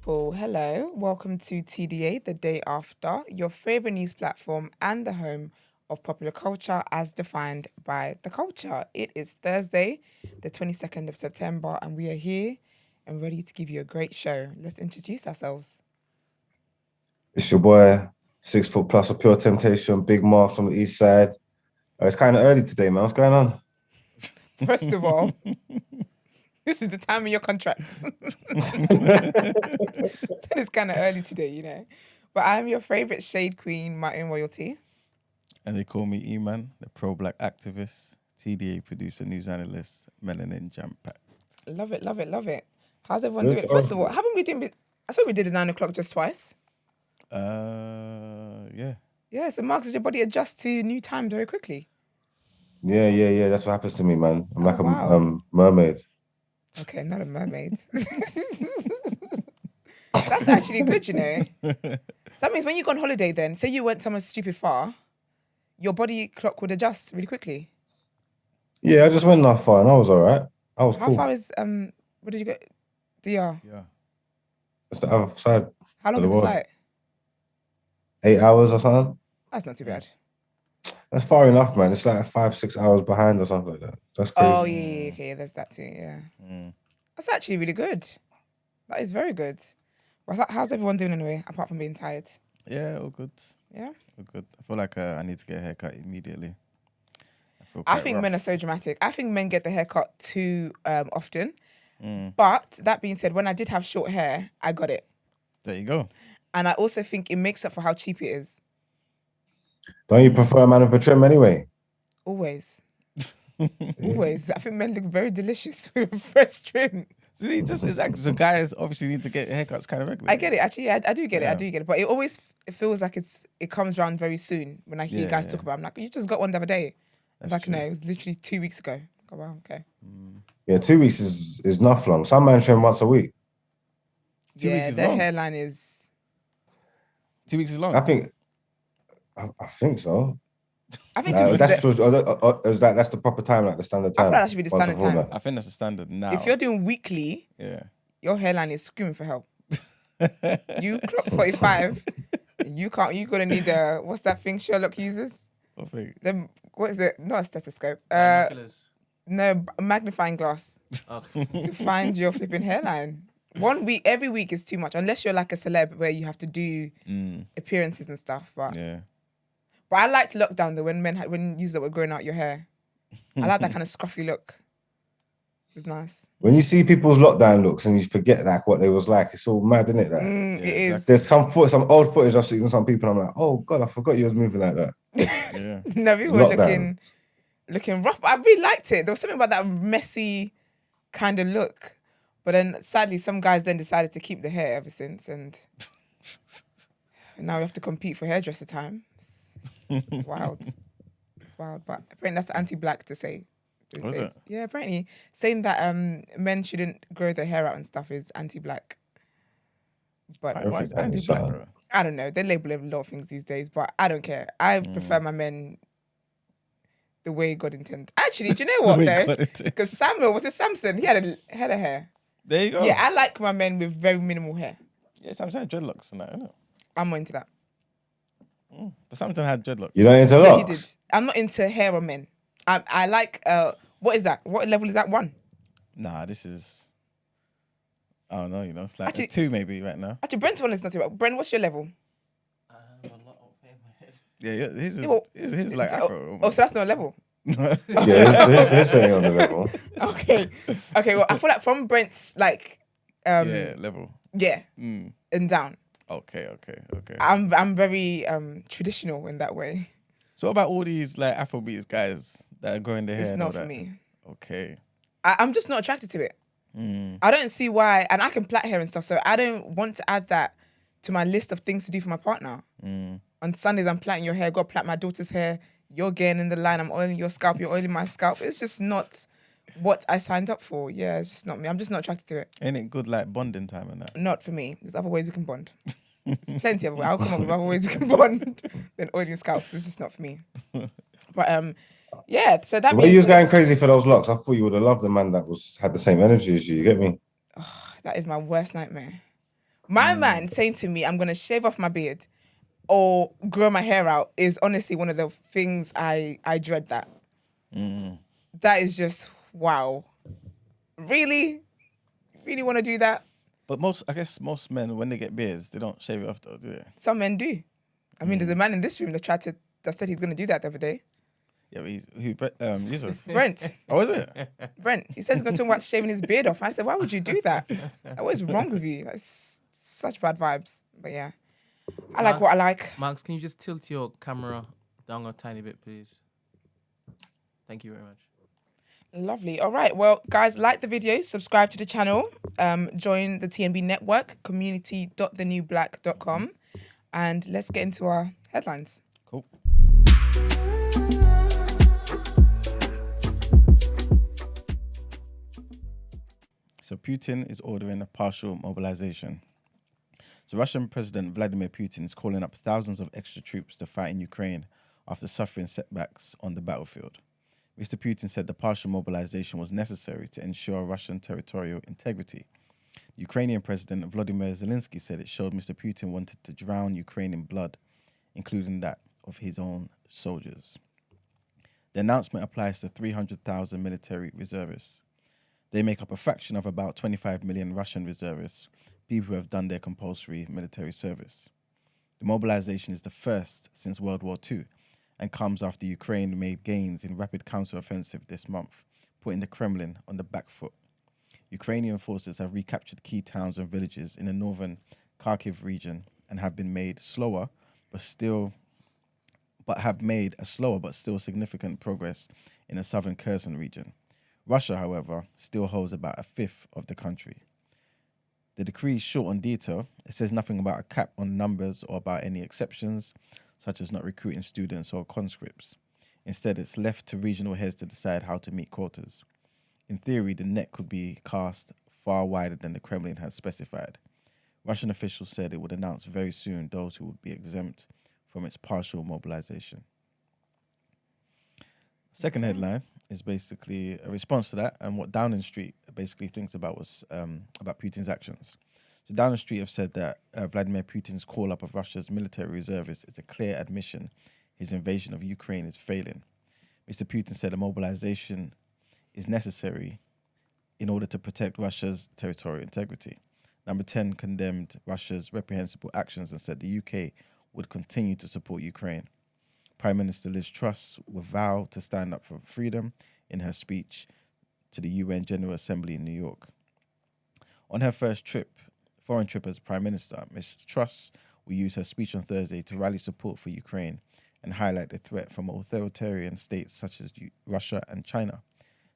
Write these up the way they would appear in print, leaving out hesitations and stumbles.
people. Hello. Welcome to TDA, the day after, your favorite news platform and the home of popular culture as defined by the culture. It is Thursday, the 22nd of September, and we are here and ready to give you a great show. Let's introduce ourselves. It's your boy, 6 foot plus of pure temptation, Big Mark from the east side. It's kind of early today, man. What's going on? First of all, this is the time of your contract. So it's kind of early today, you know. But I'm your favorite shade queen, Martin Royalty. And they call me E-Man, the pro-black activist, TDA producer, news analyst, melanin jam pack. Love it, love it, love it. How's everyone doing? First of all, haven't we doing? I thought we did the 9 o'clock just twice. Yeah. Yeah, so Mark, does your body adjust to new time very quickly? Yeah. That's what happens to me, man. I'm like wow. a mermaid. Okay, not a mermaid. That's actually good, you know. So that means when you go on holiday then, say you went somewhere stupid far, your body clock would adjust really quickly. Yeah, I just went that far and I was all right. I was How cool. far is, where did you go? DR? Yeah. It's the other side. How long was the flight? 8 hours or something. That's not too bad. That's far enough, man. It's like 5-6 hours behind or something like that. That's crazy. Oh, yeah, okay, there's that too, yeah. That's actually really good. That is very good. How's everyone doing anyway, apart from being tired? Yeah, all good. Yeah? All good. I feel like I need to get a haircut immediately. I think men are so dramatic. I think men get the haircut too often. But that being said, when I did have short hair, I got it. There you go. And I also think it makes up for how cheap it is. Don't you prefer a man with a trim anyway? Always. Always. I think men look very delicious with a fresh trim. See, just exactly. So guys obviously need to get haircuts kind of regularly. I get it. Actually, yeah, I do get it. I do get it. But it feels like it comes around very soon when I hear guys talk about it. I'm like, you just got one the other day. I'm like, no, it was literally 2 weeks ago. Oh, wow, okay. Yeah, 2 weeks is not long. Some men trim once a week. 2 weeks is their long. hairline is... 2 weeks is long? I think so. I think that's the proper time, like the standard time. I feel like that should be the standard time. I think that's the standard now. If you're doing weekly, your hairline is screaming for help. You clock 45, you're gonna need what's that thing Sherlock uses? What thing? What is it? Not a stethoscope. No, a magnifying glass to find your flipping hairline. 1 week, every week is too much, unless you're like a celeb where you have to do appearances and stuff. But I liked lockdown though when you were growing out your hair. I like that kind of scruffy look. It was nice. When you see people's lockdown looks and you forget like what they was like, it's all mad, isn't it? Like, it is. There's some old footage I've seen of some people. And I'm like, oh God, I forgot you was moving like that. Yeah. No, people were looking rough. I really liked it. There was something about that messy kind of look. But then sadly, some guys then decided to keep the hair ever since, and now we have to compete for hairdresser time. It's wild. It's wild. But apparently that's anti-black to say. Was it? Yeah, apparently saying that men shouldn't grow their hair out and stuff is anti-black. But why is it anti-black, bro? I don't know. They label a lot of things these days, but I don't care. I prefer my men the way God intended. Actually, do you know what though? Because Samson? He had a hair. There you go. Yeah, I like my men with very minimal hair. Yeah, Samson had dreadlocks and that, isn't it? I'm more into that. But Samson had dreadlocks. You don't into locks? He did. I'm not into hair on men. I like, what is that? What level is that? 1? Nah, this is... I don't know, it's like Actually, a 2 maybe right now. Actually, Brent's one is not too bad. Brent, what's your level? I have a lot of hair in my head. Yeah, his like afro. Oh, so that's not a level? Yeah, this ain't on the level. Okay, well, I feel like from Brent's, like... level. Yeah, and down. Okay. I'm very traditional in that way. So what about all these like Afrobeats guys that are growing their hair? It's and not all for that? me. Okay. I'm just not attracted to it. I don't see why, and I can plait hair and stuff, so I don't want to add that to my list of things to do for my partner. On Sundays, I'm plaiting your hair, got to plait my daughter's hair, you're getting in the line, I'm oiling your scalp, you're oiling my scalp. It's just not what I signed up for. Yeah, it's just not me. I'm just not attracted to it. Ain't it good like bonding time and that? Not for me. There's other ways we can bond. There's plenty of ways. I'll come up with other ways we can bond than oiling scalps. It's just not for me. But yeah, so that means... When you was going crazy for those locks, I thought you would have loved the man that had the same energy as you. You get me? Oh, that is my worst nightmare. My man saying to me, I'm going to shave off my beard or grow my hair out is honestly one of the things I dread that. That is just, wow. Really? Really want to do that? But I guess most men, when they get beards, they don't shave it off though, do they? Some men do. I mean, there's a man in this room that said he's going to do that the other day. Yeah, but Yusuf. Brent. Oh, is it? Brent. He says he's going to talk about shaving his beard off. I said, why would you do that? What is wrong with you? That's such bad vibes. But yeah, I like what I like. Max, can you just tilt your camera down a tiny bit, please? Thank you very much. Lovely. All right. Well, guys, like the video, subscribe to the channel, join the TNB network, community.thenewblack.com, and let's get into our headlines. Cool. So Putin is ordering a partial mobilization. So Russian President Vladimir Putin is calling up thousands of extra troops to fight in Ukraine after suffering setbacks on the battlefield. Mr. Putin said the partial mobilization was necessary to ensure Russian territorial integrity. Ukrainian President Volodymyr Zelensky said it showed Mr. Putin wanted to drown Ukraine in blood, including that of his own soldiers. The announcement applies to 300,000 military reservists. They make up a fraction of about 25 million Russian reservists, people who have done their compulsory military service. The mobilization is the first since World War II and comes after Ukraine made gains in rapid counter-offensive this month, putting the Kremlin on the back foot. Ukrainian forces have recaptured key towns and villages in the northern Kharkiv region and have made a slower but still significant progress in the southern Kherson region. Russia, however, still holds about a fifth of the country. The decree is short on detail. It says nothing about a cap on numbers or about any exceptions, such as not recruiting students or conscripts. Instead, it's left to regional heads to decide how to meet quotas. In theory, the net could be cast far wider than the Kremlin has specified. Russian officials said it would announce very soon those who would be exempt from its partial mobilization. Second headline is basically a response to that and what Downing Street basically thinks about Putin's actions. So Downing Street have said that Vladimir Putin's call-up of Russia's military reservists is a clear admission his invasion of Ukraine is failing. Mr. Putin said a mobilization is necessary in order to protect Russia's territorial integrity. Number 10 condemned Russia's reprehensible actions and said the UK would continue to support Ukraine. Prime Minister Liz Truss will vow to stand up for freedom in her speech to the UN General Assembly in New York. On her first foreign trip as Prime Minister, Ms. Truss will use her speech on Thursday to rally support for Ukraine and highlight the threat from authoritarian states such as Russia and China.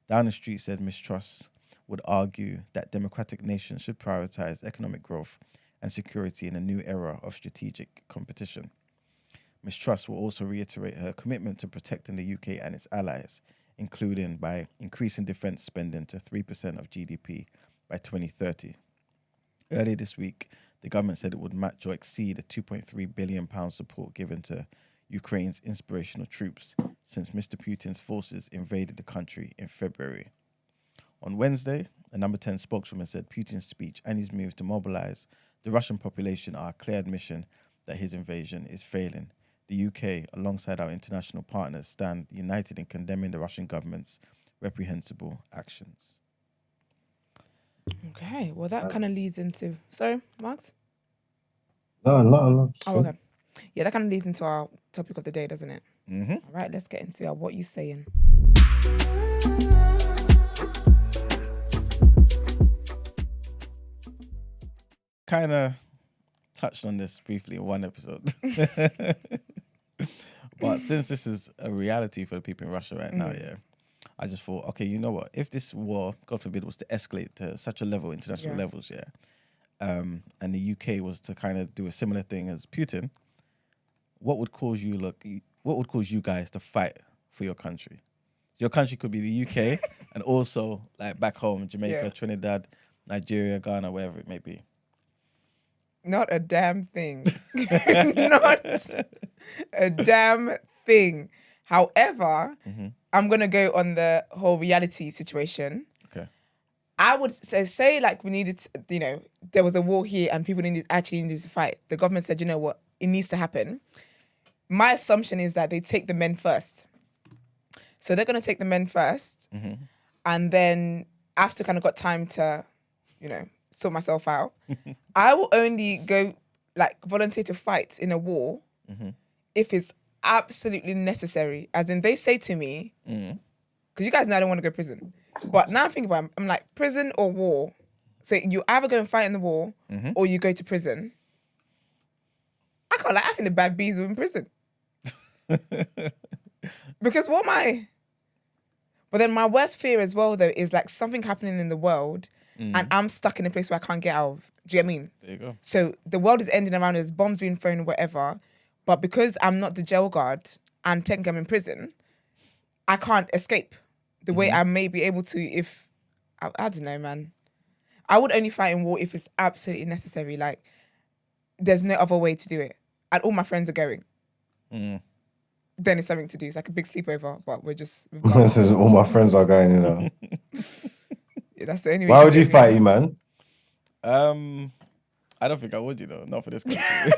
Downing Street said Ms. Truss would argue that democratic nations should prioritize economic growth and security in a new era of strategic competition. Ms. Truss will also reiterate her commitment to protecting the UK and its allies, including by increasing defence spending to 3% of GDP by 2030. Earlier this week, the government said it would match or exceed a £2.3 billion support given to Ukraine's inspirational troops since Mr. Putin's forces invaded the country in February. On Wednesday, a Number 10 spokeswoman said Putin's speech and his move to mobilize the Russian population are a clear admission that his invasion is failing. The UK, alongside our international partners, stand united in condemning the Russian government's reprehensible actions. Okay, well, that kind of leads into... Sorry, Marks? No. Oh, okay. Yeah, that kind of leads into our topic of the day, doesn't it? Mm-hmm. All right, let's get into our What You Sayin'. Kind of touched on this briefly in one episode. But since this is a reality for the people in Russia right now, yeah, I just thought, okay, you know what? If this war, God forbid, was to escalate to such a level, international levels, and the UK was to kind of do a similar thing as Putin, what would cause you guys to fight for your country? Your country could be the UK and also like back home, Jamaica, Trinidad, Nigeria, Ghana, wherever it may be. Not a damn thing. Not a damn thing. However, I'm going to go on the whole reality situation. Okay. I would say like we needed, there was a war here and people actually needed to fight. The government said, you know what, it needs to happen. My assumption is that they take the men first. So they're going to take the men first, and then after kind of got time to, sort myself out, I will only go like volunteer to fight in a war if it's absolutely necessary. As in, they say to me, because you guys know I don't want to go to prison, but now I'm thinking about it, I'm like, prison or war? So you either go and fight in the war or you go to prison. I can't lie, I think the bad bees are in prison. Because what am I? But then my worst fear as well, though, is like something happening in the world and I'm stuck in a place where I can't get out of. Do you know what I mean? There you go. So the world is ending around us, bombs being thrown or whatever. But because I'm not the jail guard and technically I'm in prison, I can't escape the way I may be able to if... I don't know, man. I would only fight in war if it's absolutely necessary. Like, there's no other way to do it. And all my friends are going. Then it's something to do. It's like a big sleepover, but we've gone. All my friends are going, Yeah, that's the only way. Why would you fight, man? I don't think I would, not for this country.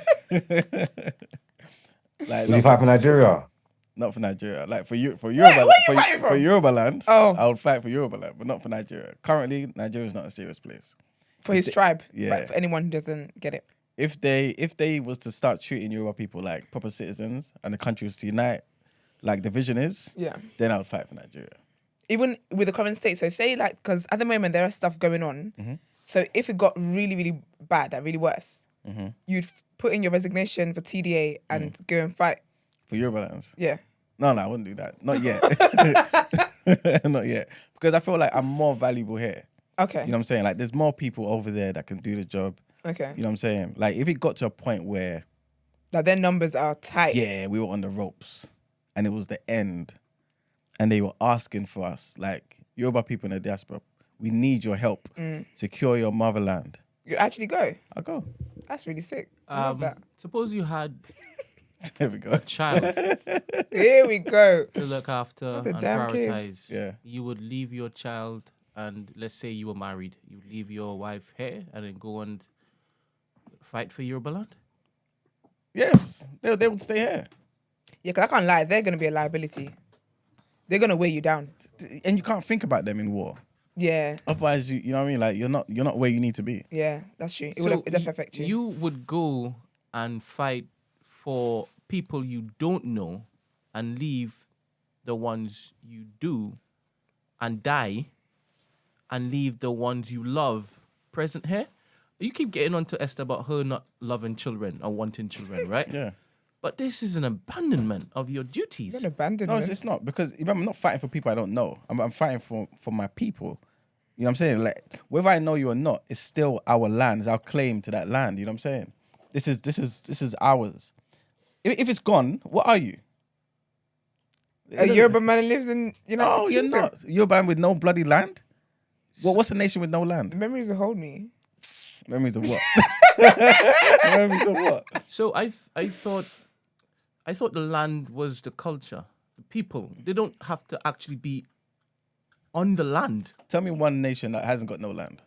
Like, Would you fight for Nigeria? Not for Nigeria. Like for where are you fighting from? For Yorubaland, Oh. I would fight for Yorubaland, but not for Nigeria. Currently, Nigeria is not a serious place. For his tribe. Yeah. Like, for anyone who doesn't get it. If they was to start treating Yoruba people like proper citizens and the country was to unite, like the vision is, then I would fight for Nigeria. Even with the current state. So say like, because at the moment there is stuff going on. So if it got really, really bad, like really worse, you'd put in your resignation for TDA and go and fight. For Yorubaland? Yeah. No, I wouldn't do that. Not yet. Not yet. Because I feel like I'm more valuable here. Okay. You know what I'm saying? Like there's more people over there that can do the job. Okay. You know what I'm saying? Like if it got to a point where... Like their numbers are tight. Yeah, we were on the ropes and it was the end and they were asking for us, like, Yoruba people in the diaspora, we need your help. Secure your motherland. You'd actually go? I'll go. That's really sick. I love that. Suppose you had There we go. a child Here we go. to look after The and damn prioritize. kids. Yeah. You would leave your child and let's say you were married. You would leave your wife here and then go and fight for Yorubaland? Yes, they would stay here. Yeah, because I can't lie. They're going to be a liability. They're going to weigh you down. And you can't think about them in war. Yeah. Otherwise, you know what I mean? Like you're not where you need to be. Yeah, that's true. It So would definitely affect you. You would go and fight for people you don't know and leave the ones you do and die and leave the ones you love present here. You keep getting onto Esther about her not loving children or wanting children, right? Yeah. But this is an abandonment of your duties. An abandonment. No, it's not, because if I'm not fighting for people I don't know. I'm fighting for my people. You know what I'm saying? Like whether I know you or not, it's still our land. It's our claim to that land. You know what I'm saying? This is ours. If it's gone, what are you? A Yoruba man who lives in No, you're not. You're a man with no bloody land. What's a nation with no land? Memories will hold me. Memories of what? Memories of what? So I thought the land was the culture, the people. They don't have to actually be on the land. Tell me one nation that hasn't got no land.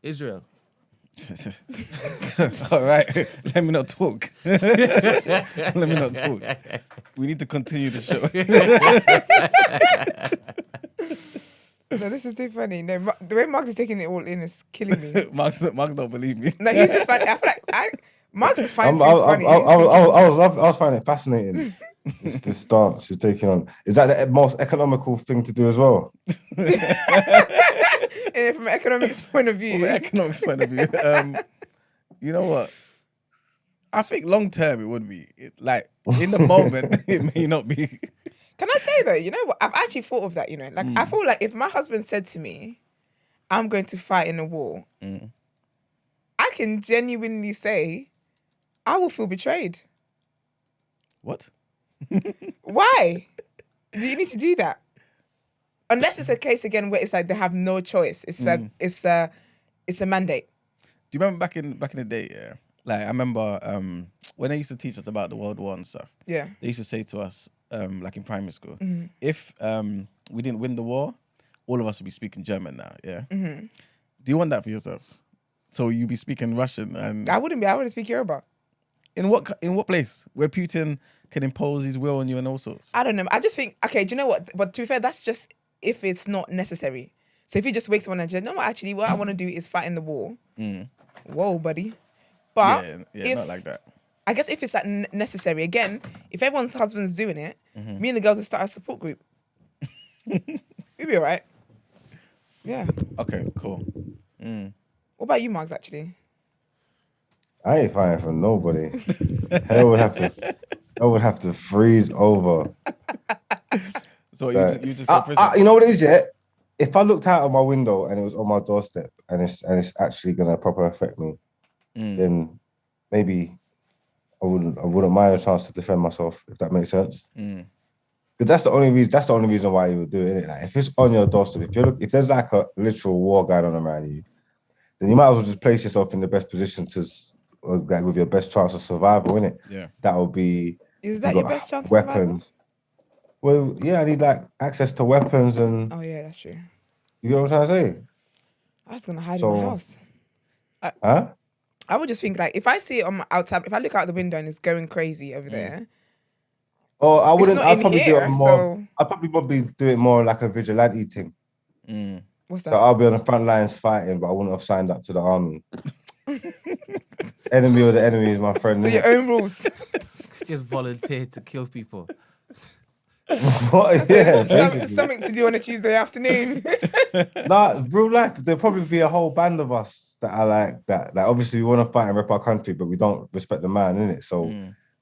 Israel. All right, let me not talk. Let me not talk. We need to continue the show. No, this is too funny. No, the way Marx is taking it all in is killing me. Marx don't believe me. No, he's just funny. I feel like Marx is finding I things funny. was finding it fascinating. this stance you're taking on. Is that the most economical thing to do as well? And from an economics point of view. From an economics point of view, you know what? I think long term it would be. Like in the moment, it may not be. Can I say though, you know what? I've actually thought of that, Like, I feel like if my husband said to me, I'm going to fight in a war, I can genuinely say, I will feel betrayed. What? Why? Do you need to do that? Unless it's a case again where it's like they have no choice. It's a mandate. Do you remember back in the day? Yeah, like I remember when they used to teach us about the World War and stuff. Yeah. They used to say to us, like in primary school, if we didn't win the war, all of us will be speaking German now. Yeah. Mm-hmm. Do you want that for yourself? So you be speaking Russian and I wouldn't be. I would speak Yoruba. In what place where Putin can impose his will on you and all sorts? I don't know. I just think, okay, do you know what? But to be fair, that's just if it's not necessary. So if you just wake someone and say, no, actually, what I want to do is fight in the war. Whoa, buddy. But yeah, not like that. I guess if it's like necessary, again, if everyone's husband's doing it, me and the girls will start a support group. We'll be all right. Yeah. Okay, cool. What about you, Marks, actually? I ain't fighting for nobody. Hell would have to freeze over. So you just you know what it is, yeah? If I looked out of my window and it was on my doorstep and it's actually gonna proper affect me, then maybe I wouldn't mind a chance to defend myself, if that makes sense. Because that's the only reason why you would do it, innit? Like, if it's on your doorstep, if there's like a literal war going on around you, then you might as well just place yourself in the best position to, like, with your best chance of survival, innit? Yeah. That would be. Is that your best chance of weapons. survival? Well, yeah, I need like access to weapons and. Oh yeah, that's true. You know what I'm trying to say? I was gonna hide in my house. Huh? I would just think, like, if I see it on my outside, if I look out the window and it's going crazy over there. Oh, I wouldn't. It's not I'd in probably here, do it more. so- I'd probably do it more like a vigilante thing. What's So that? I'll be on the front lines fighting, but I wouldn't have signed up to the army. Enemy or the enemy is my friend. Your Innit? own rules. Just volunteer to kill people. What? Yeah, basically. Something to do on a Tuesday afternoon. Nah, real life, there'll probably be a whole band of us that are like that. Like, obviously, we want to fight and rep our country, but we don't respect the man, innit? So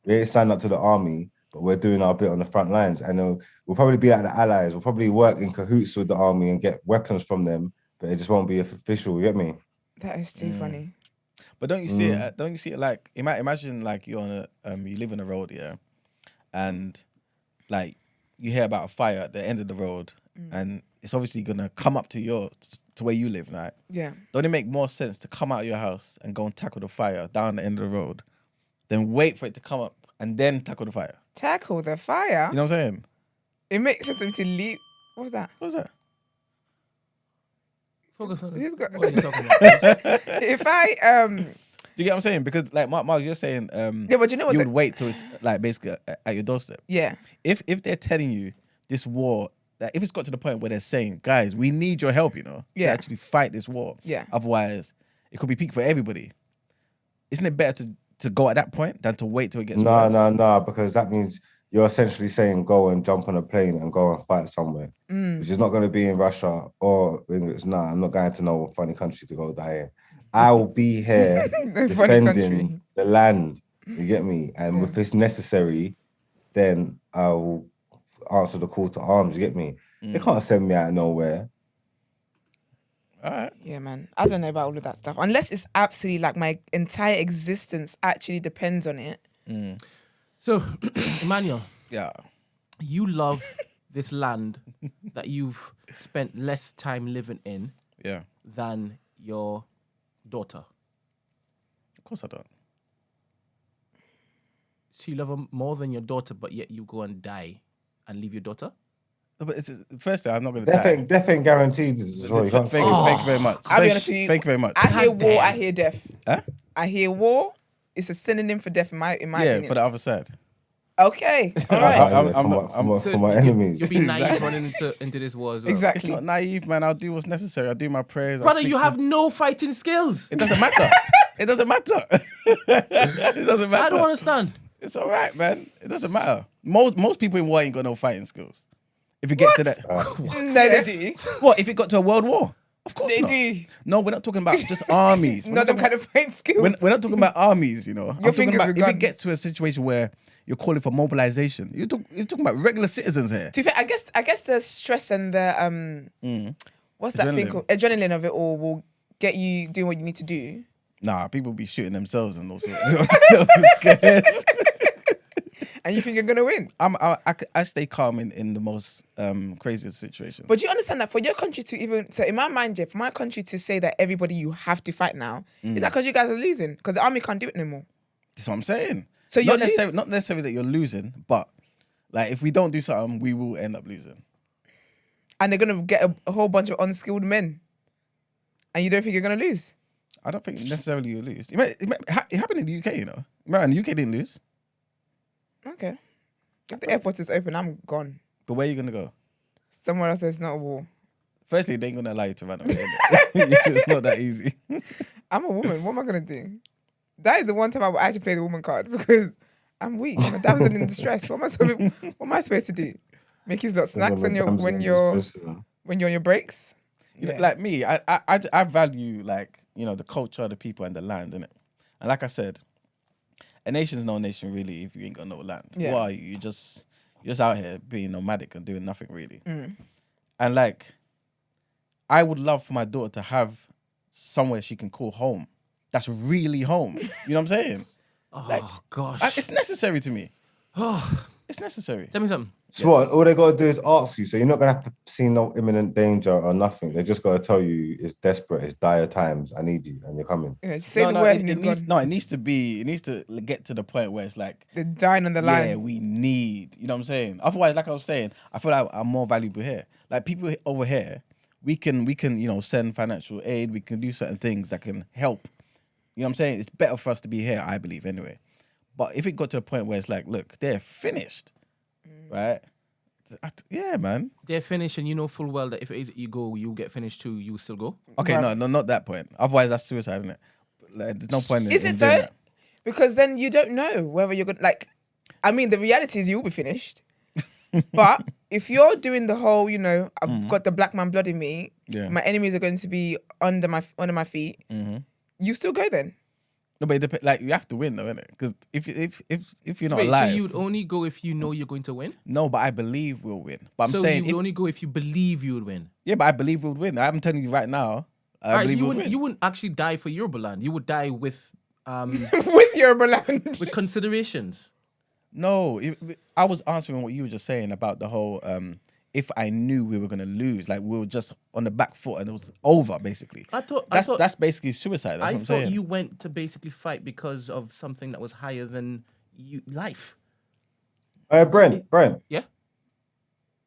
we ain't signed up to the army, but we're doing our bit on the front lines. And we'll probably be like the allies. We'll probably work in cahoots with the army and get weapons from them, but it just won't be official. You get me? That is too funny. But don't you see it? Don't you see it like imagine like you're on you live on a road, yeah, and like you hear about a fire at the end of the road, and it's obviously gonna come up to where you live, right? Yeah. Don't it make more sense to come out of your house and go and tackle the fire down the end of the road, than wait for it to come up and then tackle the fire? Tackle the fire. You know what I'm saying? It makes sense for me to leave. What was that? What was that? Focus on Who's got- what are you talking about? If I Do you get what I'm saying? Because like Mark, you're saying yeah, but you know what? you would wait till it's like basically at your doorstep. Yeah. If they're telling you this war, like if it's got to the point where they're saying, guys, we need your help, you know, Yeah. to actually fight this war. Yeah. Otherwise, it could be peak for everybody. Isn't it better to go at that point than to wait till it gets worse? No, because that means you're essentially saying go and jump on a plane and go and fight somewhere, which is not going to be in Russia or English. No, I'm not going to no funny country to go die in. I will be here defending the land. You get me? And if it's necessary, then I will answer the call to arms. You get me? They can't send me out of nowhere. All right. Yeah, man. I don't know about all of that stuff. Unless it's absolutely like my entire existence actually depends on it. So, Emmanuel, Yeah. you love this land that you've spent less time living in Yeah. than your daughter. Of course I don't. So you love her more than your daughter, but yet you go and die and leave your daughter? No, but firstly, I'm not going to die. Death ain't guaranteed as well. You can't Thank you very much. I'll be honest with you. Thank you very much. I hear God war, damn. I hear death. Huh? I hear war. It's a synonym for death in my Yeah, opinion. for the other side. Okay. All right. For my enemies. You'll be naive running into this war as well. It's Exactly. not naive, man. I'll do what's necessary. I'll do my prayers. I'll Brother, speak you to- have no fighting skills. It doesn't matter. It doesn't matter. It doesn't matter. I don't understand. It's all right, man. It doesn't matter. Most people in war ain't got no fighting skills. If it gets to that, No, they do. what? If it got to a world war? Of course They not. do. No, we're not talking about just armies. We're Not them talking kind of fight skills. We're not talking about armies, you know. I'm talking fingers about with if it guns. gets to a situation where you're calling for mobilization. You're talking about regular citizens here. To be fair, I guess the stress and the what's that thing Adrenaline. called? Adrenaline of it all will get you doing what you need to do. Nah, people be shooting themselves and all sorts. I'm scared. And you think you're gonna win. I stay calm in the most craziest situations. But do you understand that for your country to even so in my mind, Jeff, for my country to say that everybody you have to fight now, is that because you guys are losing? Because the army can't do it no more. That's what I'm saying. So not you're not necessarily that you're losing, but like if we don't do something, we will end up losing. and they're gonna get a whole bunch of unskilled men, and you don't think you're gonna lose? I don't think necessarily you lose. It happened in the UK, you know. Man, the UK didn't lose. Okay. If the airport is open, I'm gone. But where are you gonna go? Somewhere else that's not a war. Firstly, they ain't gonna allow you to run away. It's not that easy. I'm a woman. What am I gonna do? That is the one time I will actually play the woman card because I'm weak. I'm a damsel in distress. What am I supposed to do? Make you lot snacks on when you're on your breaks? You know, like me, I value like, you know, the culture, the people, and the land, innit? And like I said, a nation's no nation really if you ain't got no land. Yeah. What are you? You're just out here being nomadic and doing nothing really. And like, I would love for my daughter to have somewhere she can call home. That's really home. You know what I'm saying? Oh, gosh. It's necessary to me. It's necessary. Tell me something. So what? All they gotta do is ask you. So you're not gonna have to see no imminent danger or nothing. They just gotta tell you it's desperate, it's dire times. I need you, and you're coming. Yeah, just say the word and he's gone. It needs to get to the point where it's like They're dying on the line. yeah, we need. You know what I'm saying? Otherwise, like I was saying, I feel like I'm more valuable here. Like people over here, we can you know send financial aid. We can do certain things that can help. You know what I'm saying? It's better for us to be here, I believe, anyway. But if it got to a point where it's like, look, they're finished, right? Yeah, man. They're finished, and you know full well that if it is you go, you'll get finished too. You will still go. Okay, no, not that point. Otherwise, that's suicide, isn't it? Like, there's no point in Is it doing though? that. Because then you don't know whether you're gonna like. I mean, the reality is you'll be finished. But if you're doing the whole, you know, I've got the black man blood in me. Yeah. My enemies are going to be under my feet. You still go then. No, but it depends. Like you have to win, though, innit? Because if you're not Wait, alive, so you'd only go if you know you're going to win? no, but I believe we'll win. But I'm so saying, you'd only go if you believe you would win. yeah, but I believe we'll win. I'm telling you right now, I believe so we'll win. you wouldn't actually die for Yorubaland. You would die with With Yorubaland. with considerations. No, I was answering what you were just saying about the whole. If I knew we were gonna lose, like we were just on the back foot and it was over, basically. That's basically suicide. That's what I'm thought saying. you went to basically fight because of something that was higher than life. Brent. Yeah.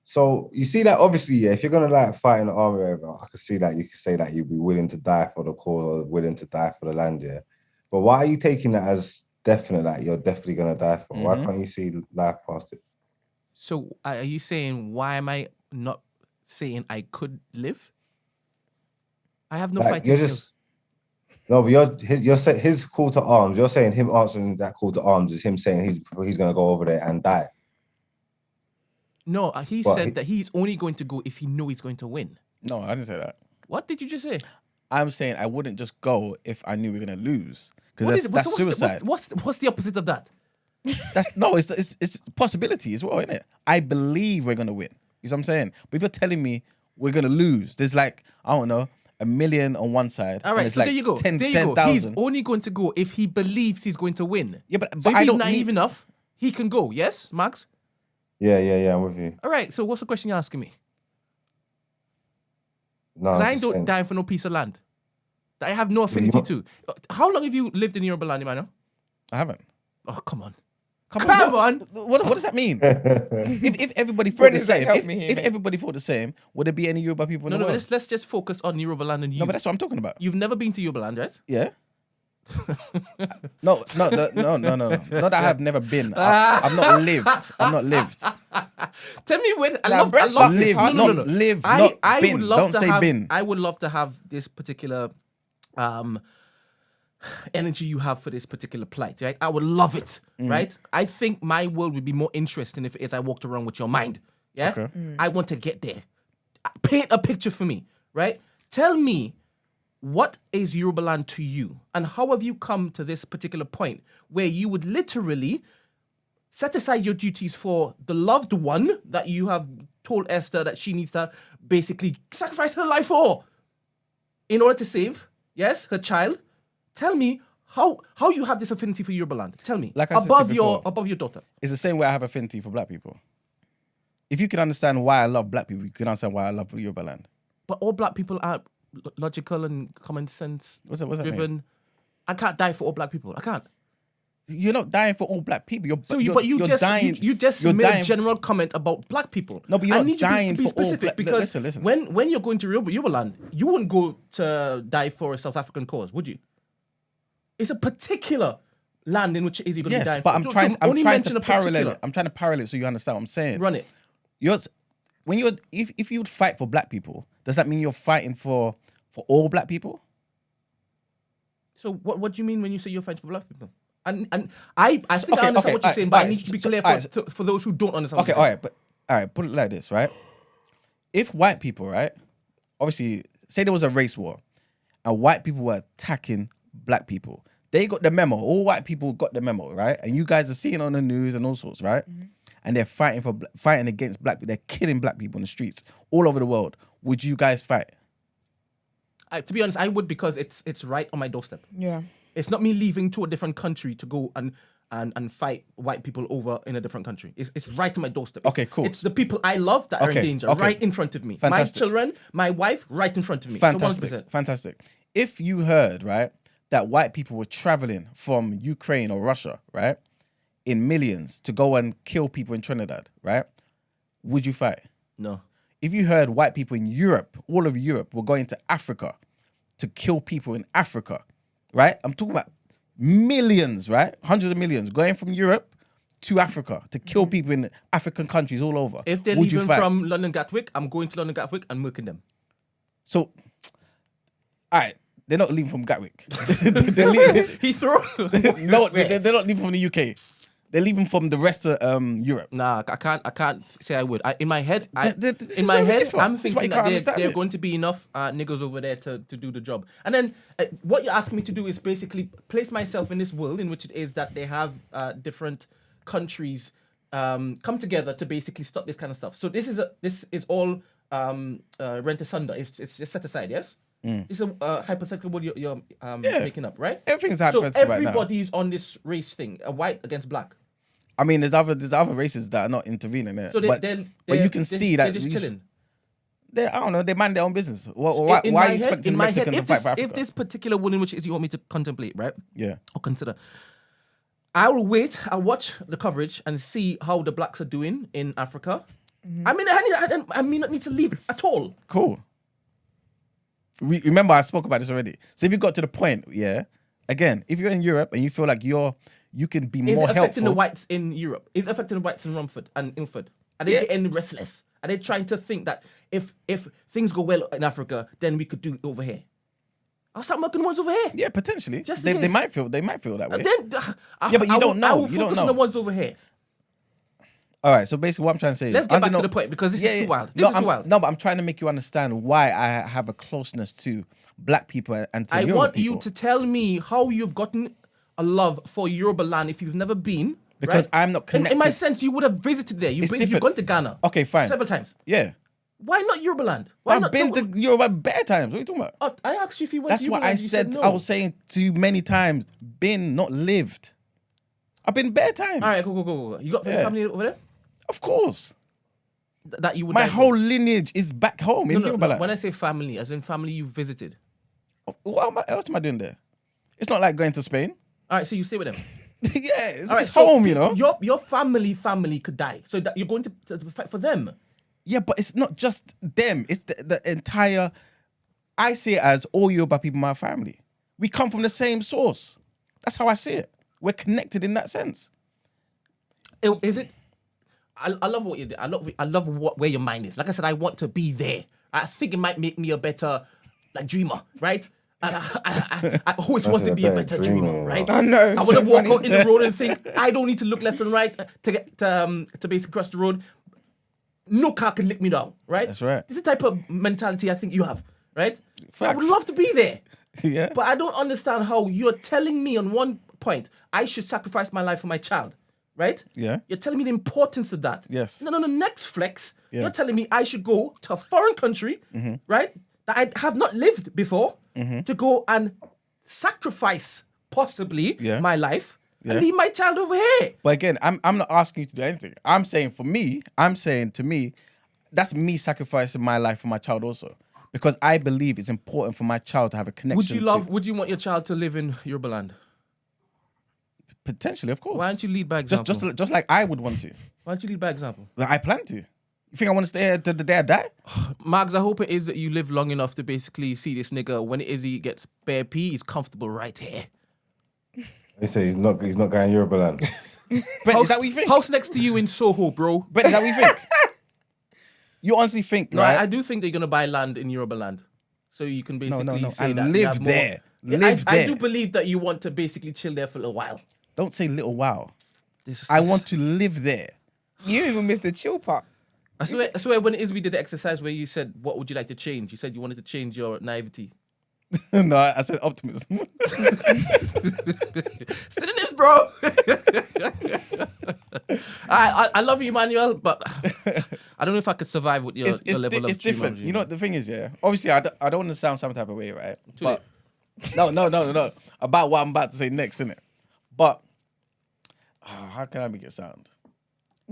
So you see that obviously, yeah, if you're gonna like fight in the army, or whatever, I could see that you could say that you'd be willing to die for the cause or willing to die for the land, yeah. But why are you taking that as definite that you're definitely gonna die for? Why can't you see life past it? So are you saying why am I not saying I could live? I have no Like, fighting you're skills. No, but his call to arms. You're saying him answering that call to arms is him saying he's gonna go over there and die. No, he said that he's only going to go if he knows he's going to win. No, I didn't say that. What did you just say? I'm saying I wouldn't just go if I knew we were gonna lose because that's suicide. What's the opposite of that? It's possibility as well, isn't it? I believe we're gonna win. You know what I'm saying? But if you're telling me we're gonna lose, there's like, I don't know, 1 million on one side. All right, and so like there you go. 10,000. He's only going to go if he believes he's going to win. Yeah, but so if I he's don't naive enough, he can go. Yes, Max? Yeah, I'm with you. All right, so what's the question you're asking me? No, Because I ain't dying for no piece of land that I have no affinity to. How long have you lived in Yorubaland, Emmanuel? I haven't. Oh, come on. Come on. What does that mean? if everybody thought the same, if everybody thought the same, would there be any Yoruba people in the world? But let's just focus on Yorubaland and you. No, but that's what I'm talking about. You've never been to Yorubaland, right? Yeah. No. Not that I have never been. I've not lived. Tell me when. I love live. Not live. Not been. Don't say been. I would love to have this particular energy you have for this particular plight, right? I would love it, right? I think my world would be more interesting if it is I walked around with your mind. Yeah? Okay. I want to get there. Paint a picture for me, right? Tell me, what is Yorubaland to you? And how have you come to this particular point where you would literally set aside your duties for the loved one that you have told Esther that she needs to basically sacrifice her life for in order to save, yes, her child? Tell me how you have this affinity for Yorubaland. Tell me. Like I said to you above your daughter. It's the same way I have affinity for black people. If you can understand why I love black people, you can understand why I love Yorubaland. But all black people are logical and common sense What's that driven. mean? I can't die for all black people. I can't. You're not dying for all black people. You just made a general comment about black people. No, but you're not dying to be for specific all because listen. when you're going to Yorubaland, you wouldn't go to die for a South African cause, would you? It's a particular land in which it is you're going to be dying but for. I'm trying to parallel it. I'm trying to parallel it so you understand what I'm saying. Run it. If you would fight for black people, does that mean you're fighting for all black people? So what do you mean when you say you're fighting for black people? And I think I understand what you're saying, but I need you to be clear for those who don't understand. Okay, all right, put it like this, right? If white people, right, obviously, say there was a race war, and white people were attacking black people, they got the memo. All white people got the memo, right? And you guys are seeing on the news and all sorts, right? Mm-hmm. And they're fighting against black people. They're killing black people in the streets all over the world. Would you guys fight? To be honest, I would, because it's right on my doorstep. Yeah. It's not me leaving to a different country to go and fight white people over in a different country. It's right on my doorstep. Okay, cool. It's the people I love that are in danger, right in front of me. Fantastic. My children, my wife, right in front of me. Fantastic. So 100%. Fantastic. If you heard, right, that white people were traveling from Ukraine or Russia, right, in millions to go and kill people in Trinidad, right, would you fight? No. If you heard white people in Europe, all of Europe, were going to Africa to kill people in Africa, right? I'm talking about millions, right? Hundreds of millions going from Europe to Africa to kill people in African countries all over. If they're leaving from London Gatwick, I'm going to London Gatwick and milking them. So, all right, they're not leaving from Gatwick. They're leaving. No, they're not leaving from the UK. They're leaving from the rest of Europe. Nah, I can't say I would. In my head, I'm thinking that there are going to be enough niggas over there to do the job. And then what you're asking me to do is basically place myself in this world in which it is that they have different countries come together to basically stop this kind of stuff. So this is all rent asunder. It's just set aside, yes? It's a hypothetical you're making up, right? Everything's hypothetical right now. So everybody's on this race thing, white against black. I mean, there's other races that are not intervening there. So but you can see that they're just chilling. I don't know. They mind their own business. Why are you expecting Mexicans to fight for Africa? If this particular one in which is you want me to contemplate, right? Yeah. Or consider. I will wait. I'll watch the coverage and see how the blacks are doing in Africa. Mm-hmm. I may not need to leave at all. Cool. Remember, I spoke about this already. So if you got to the point, again, if you're in Europe and you feel like you can be more helpful. Is it affecting the whites in Europe? Is it affecting the whites in Romford and Ilford? Are they getting restless? Are they trying to think that if things go well in Africa, then we could do it over here? I'll start marking the ones over here. Yeah, potentially. They might feel that way. But you don't know. I will focus on the ones over here. All right, so basically what I'm trying to say Let's get back to the point, because this is too wild. This is too wild. No, but I'm trying to make you understand why I have a closeness to black people and to Yoruba people. I want you to tell me how you've gotten a love for Yorubaland if you've never been. Because I'm not connected. In my sense, you would have visited there. You've gone to Ghana. Okay, fine. Several times. Yeah. Why not Yorubaland? I've been to Yoruba bare times. What are you talking about? I asked you if you went to Yorubaland. That's what I said. No. I was saying to you many times, been, not lived. I've been bare times. All right, go. You got family over there? Of course. That you would. My whole lineage is back home in Yorubaland. No. When I say family, as in family you visited. What else am I doing there? It's not like going to Spain. All right, so you stay with them. It's home, you know. Your family could die, so that you're going to fight for them. Yeah, but it's not just them. It's the entire. I see it as all Yoruba people, my family. We come from the same source. That's how I see it. We're connected in that sense. Is it? I love what you do. I love where your mind is. Like I said, I want to be there. I think it might make me a better dreamer, right? I always want to be a better dreamer, right? I know. I want to walk out in the road and think I don't need to look left and right to get to basically cross the road. No car can lick me down, right? That's right. This is the type of mentality I think you have, right? Facts. I would love to be there. Yeah. But I don't understand how you're telling me on one point I should sacrifice my life for my child. Right? Yeah. You're telling me the importance of that. Yes. No, next flex, you're telling me I should go to a foreign country, right, that I have not lived before, to go and sacrifice, possibly, my life, and leave my child over here. But again, I'm not asking you to do anything. I'm saying to me, that's me sacrificing my life for my child also. Because I believe it's important for my child to have a connection Would you want your child to live in Yorubaland? Potentially, of course. Why don't you lead by example? Just like I would want to. Why don't you lead by example? Like I plan to. You think I want to stay here till the day I die? Marks, I hope it is that you live long enough to basically see this nigga when it is he gets bare pee, he's comfortable right here. They say he's not going Yorubaland. But is that what you think? House next to you in Soho, bro. But is that what you think? You honestly think, No, right? I do think they're gonna buy land in Yorubaland, so you can basically say and that you live have more- there. Yeah, Live there. I do believe that you want to basically chill there for a little while. Don't say little wow. I want to live there. You even missed the chill part. I swear when it is we did the exercise where you said, what would you like to change? You said you wanted to change your naivety. No, I said optimism. Synonyms, bro. I love you, Emmanuel, but I don't know if I could survive with your level of it's different. Jumanji, You know what the thing is, yeah? Obviously, I don't want to sound some type of way, right? But no. About what I'm about to say next, innit? But how can I make it sound?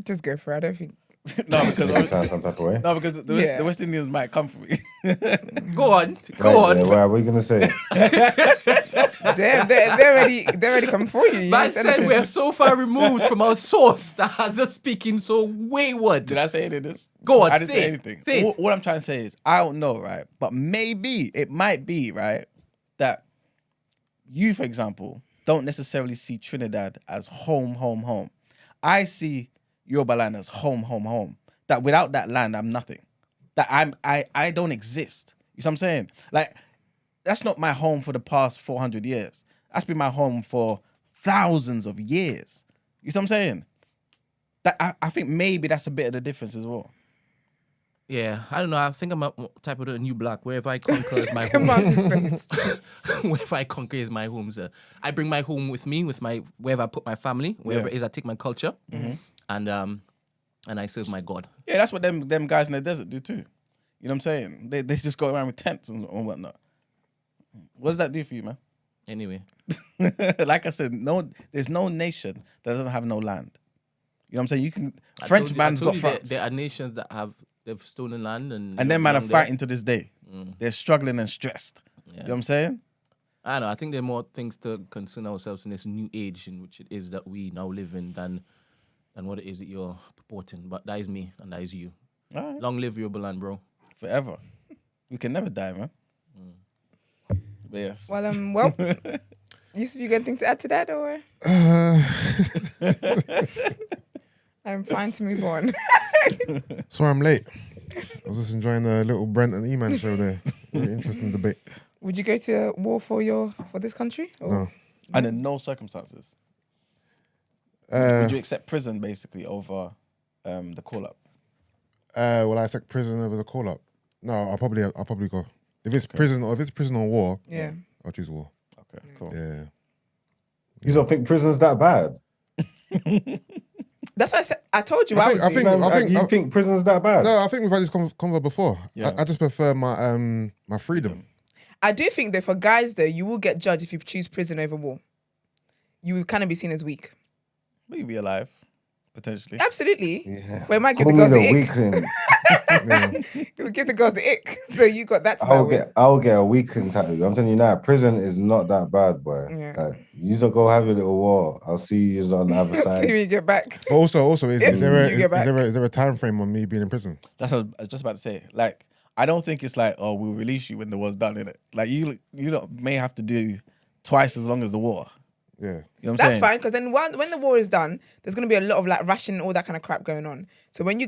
Just go for it. I don't think. No, because It sounds some type of way. no, because the West Indians might come for me. Go on. Right, what are you gonna say? They're already coming for you. Man said we're so far removed from our source that has us speaking so wayward. Did I say any of this? Go on, I didn't say say it. anything. Say it. What I'm trying to say is, I don't know, right? But maybe it might be, right, that you, for example, don't necessarily see Trinidad as home. I see Yorubaland as home. That without that land, I'm nothing. That I don't exist. You see what I'm saying? Like, that's not my home for the past 400 years. That's been my home for thousands of years. You see what I'm saying? That I think maybe that's a bit of the difference as well. Yeah, I don't know. I think I'm a type of a new black. Wherever I conquer is my home. Mark's face. Wherever I conquer is my home, sir. I bring my home with me, with my wherever I put my family, wherever it is I take my culture, and I serve my God. Yeah, that's what them guys in the desert do too. You know what I'm saying? They just go around with tents and whatnot. What does that do for you, man? Anyway, Like I said, there's no nation that doesn't have no land. You know what I'm saying? You can I French told man's you got France. There are nations that they've stolen land and And them man are belong there. fighting to this day. They're struggling and stressed. You know what I'm saying? I don't know. I think there are more things to concern ourselves in this new age in which it is that we now live in than what it is that you're purporting. But that is me and that is you. All right. Long live Yorubaland, bro. Forever. We can never die, man. But yes. Well, Yusuf, you got anything to add to that, or? I'm fine to move on. Sorry I'm late. I was just enjoying the little Brent and E-Man show there. Very interesting debate. Would you go to war for this country? Or? No. And in no circumstances. Would you accept prison basically over the call up? Will I accept prison over the call up? No, I'll probably go. If it's prison or war, Yeah. I'll choose war. Okay, cool. Yeah. You don't think prison's that bad? That's what I said. I told you. I think- You think prison's that bad? No, I think we've had this convo before. Yeah. I just prefer my freedom. I do think that for guys though, you will get judged if you choose prison over war. You will kind of be seen as weak. But you'll be alive, potentially. Absolutely. Yeah. But it might give Call the me girls the the ick. weakling. It would give the girls the ick. So you got that to bear with. I'll get a weakling tattoo. I'm telling you now, prison is not that bad, boy. Yeah. You just go have your little war. I'll see you on the other See side. when you get back. But also, is If there you get back. a time frame on me being in prison? That's what I was just about to say. Like, I don't think it's like, oh, we'll release you when the war's done, innit? Like, you may have to do twice as long as the war. Yeah. You know what I'm That's saying? fine, because then when the war is done, there's going to be a lot of like rationing, all that kind of crap going on. So when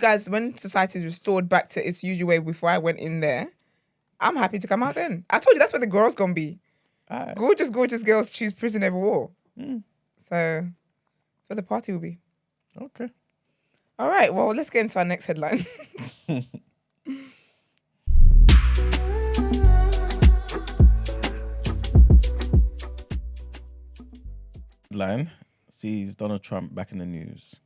society is restored back to its usual way before I went in there, I'm happy to come out then. I told you that's where the girls going to be. Alright. Gorgeous girls choose prison over war. So that's where the party will be. Okay. All right, well, let's get into our next headline. Headline sees Donald Trump back in the news.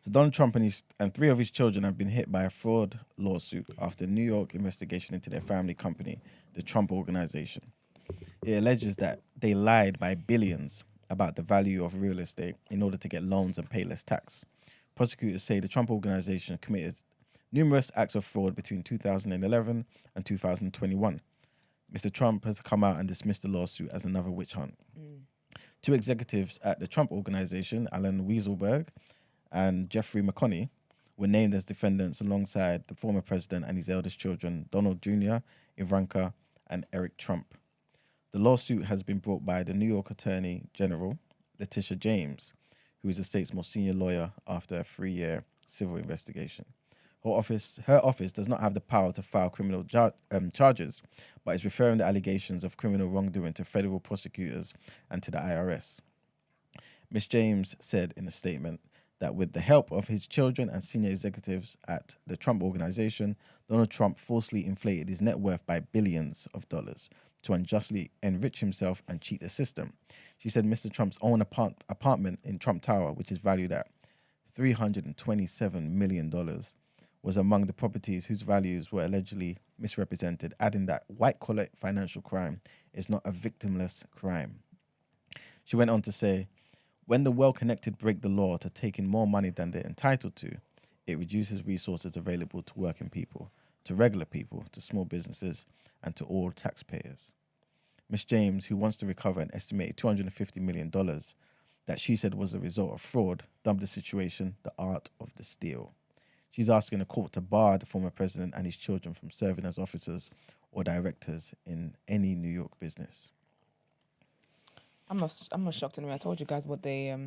So Donald Trump and three of his children have been hit by a fraud lawsuit after a New York investigation into their family company, the Trump Organization. It alleges that they lied by billions about the value of real estate in order to get loans and pay less tax. Prosecutors say the Trump Organization committed numerous acts of fraud between 2011 and 2021. Mr. Trump has come out and dismissed the lawsuit as another witch hunt. Two executives at the Trump Organization, Alan Weaselberg and Jeffrey McConney, were named as defendants alongside the former president and his eldest children, Donald Jr., Ivanka, and Eric Trump. The lawsuit has been brought by the New York Attorney General, Letitia James, who is the state's most senior lawyer after a 3-year civil investigation. Her office does not have the power to file criminal charges, but is referring the allegations of criminal wrongdoing to federal prosecutors and to the IRS. Ms. James said in a statement that with the help of his children and senior executives at the Trump Organization, Donald Trump falsely inflated his net worth by billions of dollars to unjustly enrich himself and cheat the system. She said Mr. Trump's own apartment in Trump Tower, which is valued at $327 million, was among the properties whose values were allegedly misrepresented, adding that white-collar financial crime is not a victimless crime. She went on to say, when the well-connected break the law to take in more money than they're entitled to, it reduces resources available to working people, to regular people, to small businesses, and to all taxpayers. Ms. James, who wants to recover an estimated $250 million that she said was a result of fraud, dubbed the situation the art of the steal. She's asking the court to bar the former president and his children from serving as officers or directors in any New York business. I'm not shocked anyway. I told you guys what their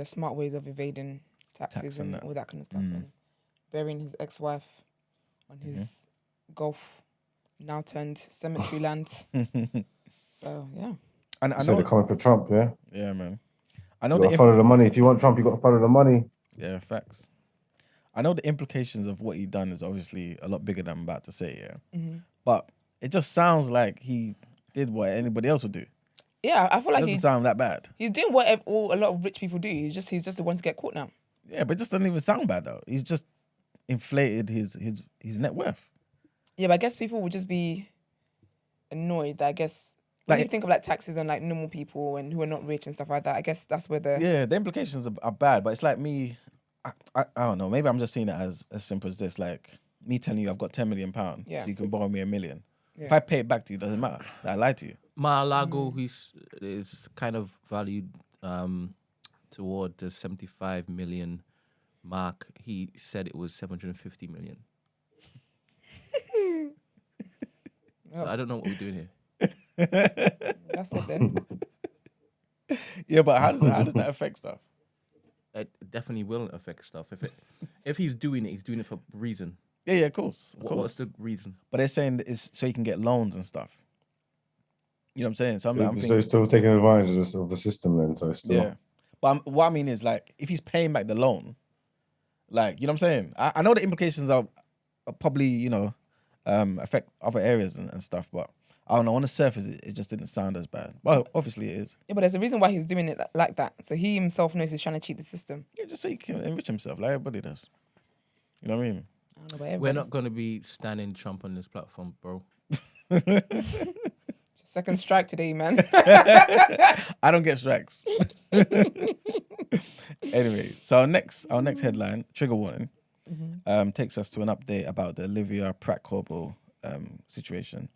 smart ways of evading taxes and all that kind of stuff. And burying his ex-wife on his golf now turned cemetery land. So yeah. And I know they're coming for Trump, yeah? Yeah, man. I know you gotta follow the money. If you want Trump, you gotta follow the money. Yeah, facts. I know the implications of what he done is obviously a lot bigger than I'm about to say, yeah. Mm-hmm. But it just sounds like he did what anybody else would do. Yeah, I feel like it doesn't sound that bad. He's doing what a lot of rich people do. He's just the one to get caught now. Yeah, but it just doesn't even sound bad though. He's just inflated his net worth. Yeah, but I guess people would just be annoyed that I guess when you think of like taxes on like normal people and who are not rich and stuff like that, I guess that's where the implications are bad. But it's like me, I don't know. Maybe I'm just seeing it as simple as this. Like me telling you I've got £10 million, so you can borrow me $1 million. Yeah. If I pay it back to you, it doesn't matter. I lied to you. Mar-a-Lago, is kind of valued toward the 75 million mark. He said it was 750 million. So I don't know what we're doing here. That's it then. Yeah, but how does that affect stuff? It definitely will affect stuff. If he's doing it for a reason. Yeah, of course. What's the reason? But they're saying it's so he can get loans and stuff. You know what I'm saying? So I'm thinking, so he's still taking advantage of the system then. So it's still... Yeah. But what I mean is like, if he's paying back the loan, like, you know what I'm saying? I know the implications are probably, affect other areas and stuff, but I don't know, on the surface, it just didn't sound as bad. Well, obviously it is. Yeah, but there's a reason why he's doing it like that. So he himself knows he's trying to cheat the system. Yeah, just so he can enrich himself like everybody does. You know what I mean? I don't know about everybody. We're not going to be standing Trump on this platform, bro. Second strike today, man. I don't get strikes. Anyway, so our next headline, trigger warning, takes us to an update about the Olivia Pratt-Korbel situation.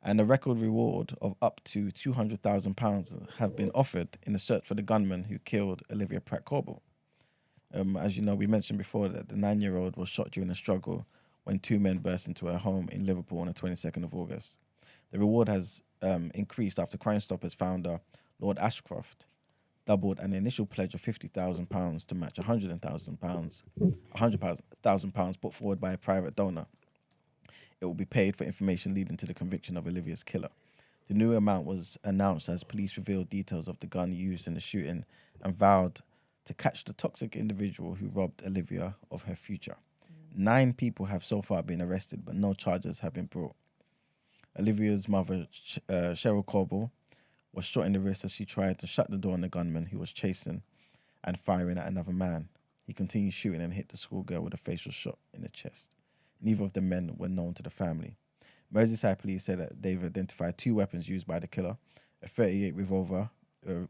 And a record reward of up to £200,000 have been offered in the search for the gunman who killed Olivia Pratt-Korbel. As you know, we mentioned before that the 9-year-old was shot during a struggle when two men burst into her home in Liverpool on the 22nd of August. The reward has increased after Crime Stoppers founder Lord Ashcroft doubled an initial pledge of £50,000 to match £100,000 put forward by a private donor. It will be paid for information leading to the conviction of Olivia's killer. The new amount was announced as police revealed details of the gun used in the shooting and vowed to catch the toxic individual who robbed Olivia of her future. 9 people have so far been arrested, but no charges have been brought. Olivia's mother, Cheryl Korbel, was shot in the wrist as she tried to shut the door on the gunman who was chasing and firing at another man. He continued shooting and hit the schoolgirl with a facial shot in the chest. Neither of the men were known to the family. Merseyside police said that they've identified 2 weapons used by the killer, a .38 revolver,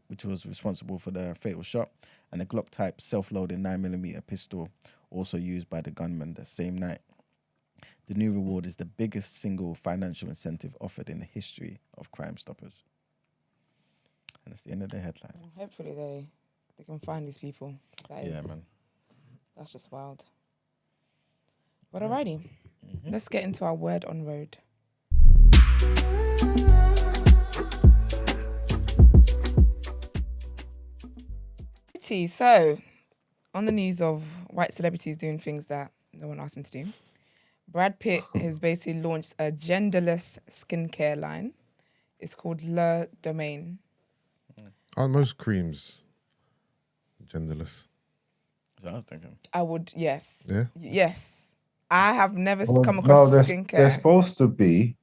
which was responsible for the fatal shot, and a Glock-type self-loading 9mm pistol, also used by the gunman that same night. The new reward is the biggest single financial incentive offered in the history of Crime Stoppers. And it's the end of the headlines. Hopefully they can find these people. Yeah, man. That's just wild. But alrighty, let's get into our word on road. So, on the news of white celebrities doing things that no one asked them to do, Brad Pitt has basically launched a genderless skincare line. It's called Domaine. Aren't most creams genderless? So I was thinking. I would, yes. Yeah? Yes. I have never come No, across they're skincare. supposed to be,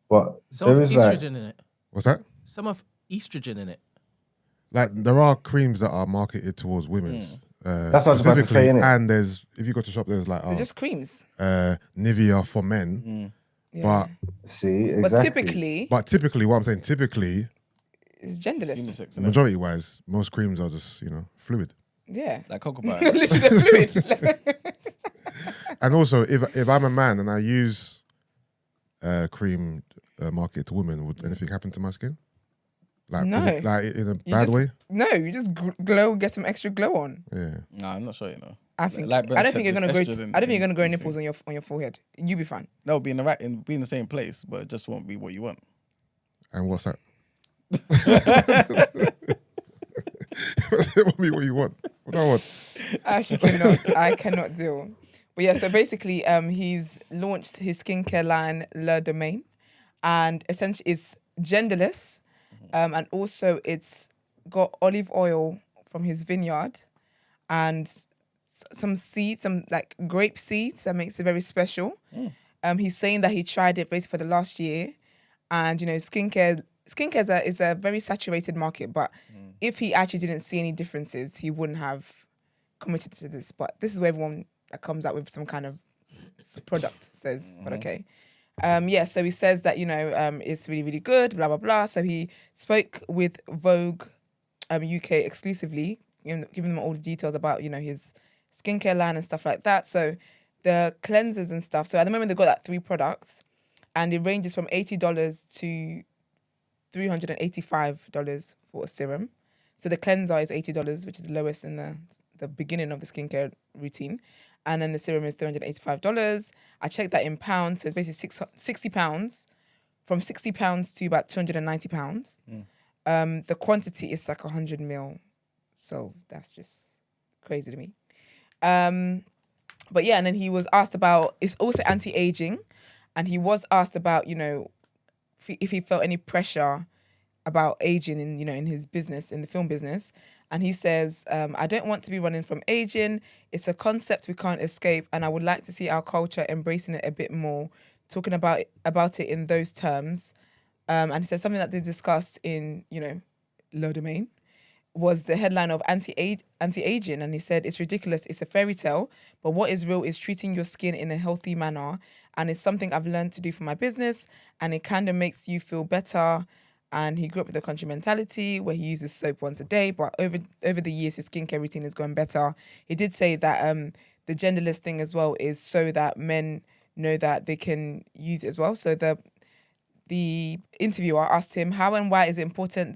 but Some there of is estrogen like in it. What's that? Some of estrogen in it. Like, there are creams that are marketed towards women's. That's what I was about to say, specifically, innit? and there's, if you go to shop, there's like They're just creams. Nivea for men. Yeah. see exactly. But typically, What I'm saying, typically, it's genderless. Unisex, innit? majority-wise, most creams are just, fluid. Yeah. Like cocoa butter. Literally fluid. And also, if I'm a man and I use cream marketed to women, would anything happen to my skin? Like, No. in a bad just, way? No, you just glow, get some extra glow on. Yeah. Nah, I'm not sure, I think. Like Ben I don't said, think you're gonna there's grow. estrogen I don't think you're in gonna grow these nipples things. on your forehead. You be fine. No, be in the same place, but it just won't be what you want. And what's that? Tell me what you want. What do I want? I cannot deal. But yeah, so basically, he's launched his skincare line, Domaine, and essentially it's genderless, and also it's got olive oil from his vineyard, and some seeds, some like grape seeds that makes it very special. He's saying that he tried it basically for the last year, and skincare is a very saturated market, but if he actually didn't see any differences, he wouldn't have committed to this. But this is where everyone that comes out with some kind of product says, but okay. So he says that, it's really, really good, blah, blah, blah. So he spoke with Vogue UK exclusively, giving them all the details about, his skincare line and stuff like that. So the cleansers and stuff. So at the moment, they've got like 3 products, and it ranges from $80 to $385 for a serum. So the cleanser is $80, which is the lowest in the beginning of the skincare routine. And then the serum is $385. I checked that in pounds. So it's basically £60, from £60 to about £290. The quantity is like 100 ml. So that's just crazy to me. But yeah, and then he was asked about, it's also anti-aging. And he was asked about, if he felt any pressure about aging in his business, in the film business. And he says, I don't want to be running from aging. It's a concept we can't escape. And I would like to see our culture embracing it a bit more, talking about it in those terms. And he said something that they discussed in, Domaine was the headline of anti-aging. And he said, it's ridiculous. It's a fairy tale. But what is real is treating your skin in a healthy manner. And it's something I've learned to do for my business. And it kind of makes you feel better. And he grew up with a country mentality where he uses soap once a day. But over the years, his skincare routine has gone better. He did say that the genderless thing as well is so that men know that they can use it as well. So the interviewer asked him, how and why is it important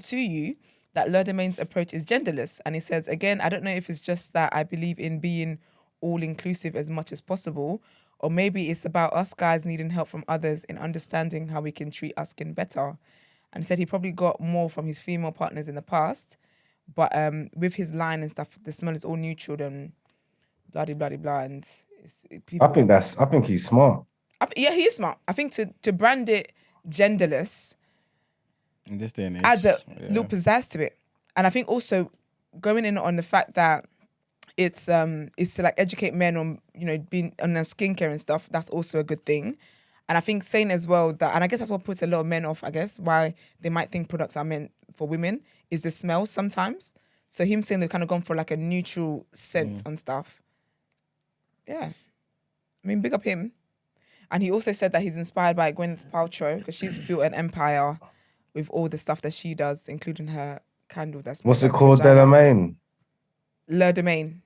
to you that Domaine's approach is genderless? And he says, again, I don't know if it's just that I believe in being all-inclusive as much as possible, or maybe it's about us guys needing help from others in understanding how we can treat our skin better. And he said he probably got more from his female partners in the past, but with his line and stuff, the smell is all neutral and blah, blah, blah, blah. And I think he's smart. Yeah, he is smart. I think to brand it genderless In this day and age, adds a little pizzazz to it. And I think also going in on the fact that it's to like educate men on, being on their skincare and stuff, that's also a good thing. And I think saying as well that, and I guess that's what puts a lot of men off, I guess, why they might think products are meant for women, is the smell sometimes. So him saying they've kind of gone for like a neutral scent on stuff. Yeah. I mean, big up him. And he also said that he's inspired by Gwyneth Paltrow because she's built an empire with all the stuff that she does, including her candle. What's it called? Domaine. Domaine.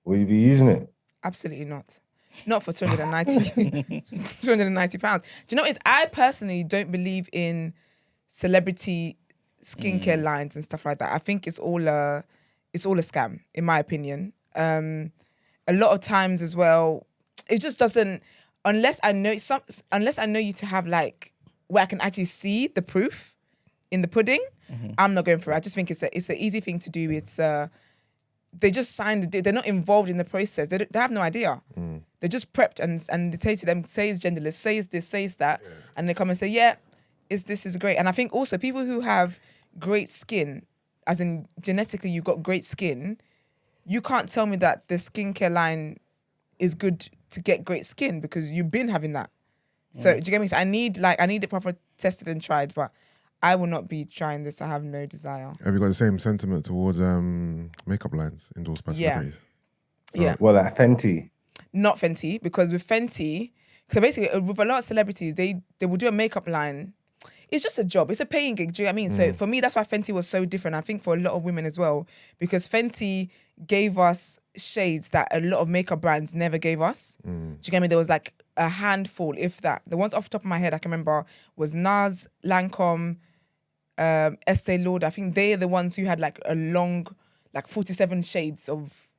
Will you be using it? Absolutely not. Not for 290 pounds. Do you know what it is? I personally don't believe in celebrity skincare lines and stuff like that. I think it's all a scam, in my opinion. A lot of times as well, it just doesn't, unless I know you to have like where I can actually see the proof in the pudding, I'm not going for it. I just think it's an easy thing to do. It's they just signed the deal. They're not involved in the process. They have no idea. They're just prepped and they say to them, say it's genderless, say it's this, say it's that, and they come and say, yeah, this is great. And I think also people who have great skin, as in genetically you've got great skin, you can't tell me that the skincare line is good to get great skin because you've been having that. So do you get me? So I need it proper tested and tried, but I will not be trying this. I have no desire. Have you got the same sentiment towards makeup lines endorsed by celebrities? Yeah. Well, like Fenty. Not Fenty, because with Fenty, so basically with a lot of celebrities, they will do a makeup line. It's just a job. It's a paying gig. Do you know what I mean? So for me, that's why Fenty was so different. I think for a lot of women as well, because Fenty gave us shades that a lot of makeup brands never gave us. Do you get me? There was like a handful, if that. The ones off the top of my head I can remember was NARS, Lancome, Estee Lauder. I think they're the ones who had like a long, like 47 shades of,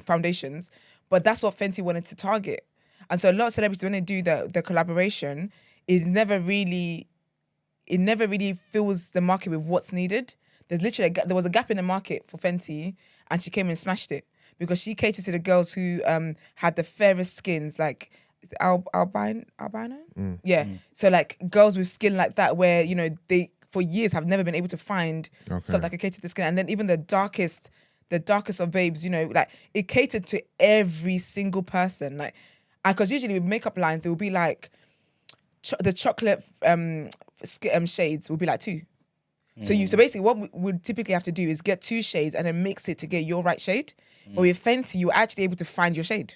foundations. But that's what Fenty wanted to target. And so a lot of celebrities, when they do the collaboration, it never really fills the market with what's needed. There's literally there was a gap in the market for Fenty, and she came and smashed it because she catered to the girls who had the fairest skins, like albino. So like girls with skin like that, where they for years have never been able to find stuff that could cater to the skin, and then even the darkest of babes, like it catered to every single person, like, because usually with makeup lines it will be like the chocolate shades will be like 2. So basically what we would typically have to do is get 2 shades and then mix it to get your right shade. But with Fenty, you're actually able to find your shade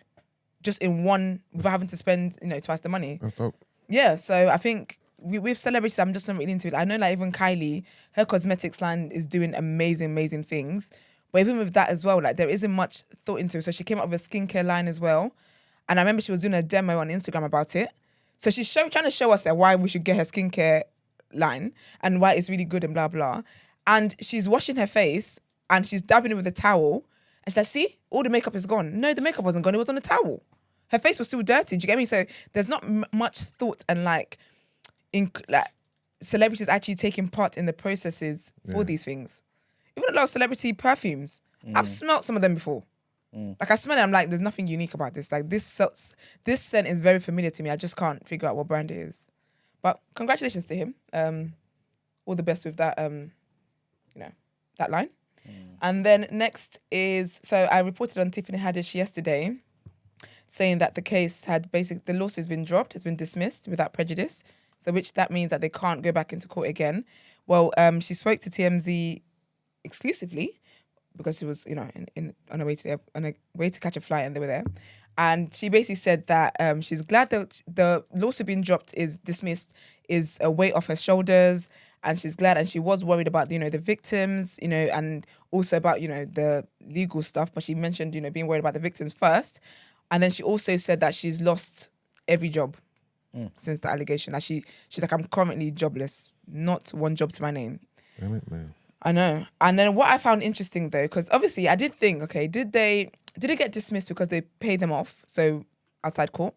just in one without having to spend twice the money. That's dope. Yeah, so I think with celebrities, I'm just not really into it. I know like even Kylie, her cosmetics line is doing amazing things. But even with that as well, like there isn't much thought into it. So she came up with a skincare line as well. And I remember she was doing a demo on Instagram about it. So she's trying to show us why we should get her skincare line and why it's really good and blah, blah. And she's washing her face and she's dabbing it with a towel. And she's like, see, all the makeup is gone. No, the makeup wasn't gone. It was on the towel. Her face was still dirty. Do you get me? So there's not much thought and celebrities actually taking part in the processes for these things. Even a lot of celebrity perfumes. I've smelled some of them before. Like I smell it, I'm like, there's nothing unique about this. Like this scent is very familiar to me. I just can't figure out what brand it is. But congratulations to him. All the best with that, that line. And then next is, so I reported on Tiffany Haddish yesterday saying that the lawsuit has been dropped, it's been dismissed without prejudice. So that means that they can't go back into court again. Well, she spoke to TMZ exclusively because she was, on a way to catch a flight and they were there. And she basically said that she's glad that the lawsuit being dropped is dismissed is a weight off her shoulders. And she's glad, and she was worried about, the victims, and also about, the legal stuff. But she mentioned, being worried about the victims first. And then she also said that she's lost every job since the allegation. That she's like, I'm currently jobless, not one job to my name. Damn it, man. I know. And then what I found interesting though, because obviously I did think, okay, did it get dismissed because they paid them off? So outside court.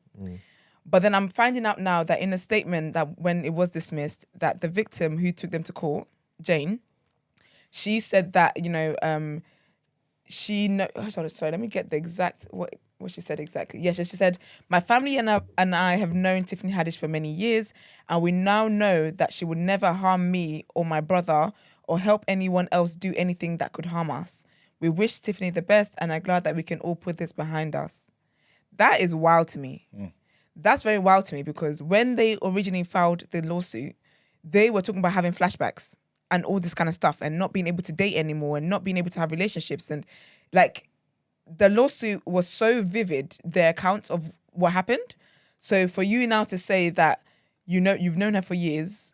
But then I'm finding out now that in a statement that when it was dismissed, that the victim who took them to court, Jane, she said that, sorry, let me get the exact, what she said exactly. Yes, she said, my family and I have known Tiffany Haddish for many years, and we now know that she would never harm me or my brother or help anyone else do anything that could harm us. We wish Tiffany the best and are glad that we can all put this behind us. That is wild to me. That's very wild to me because when they originally filed the lawsuit, they were talking about having flashbacks and all this kind of stuff and not being able to date anymore and not being able to have relationships. And like the lawsuit was so vivid, their accounts of what happened. So for you now to say that, you've known her for years,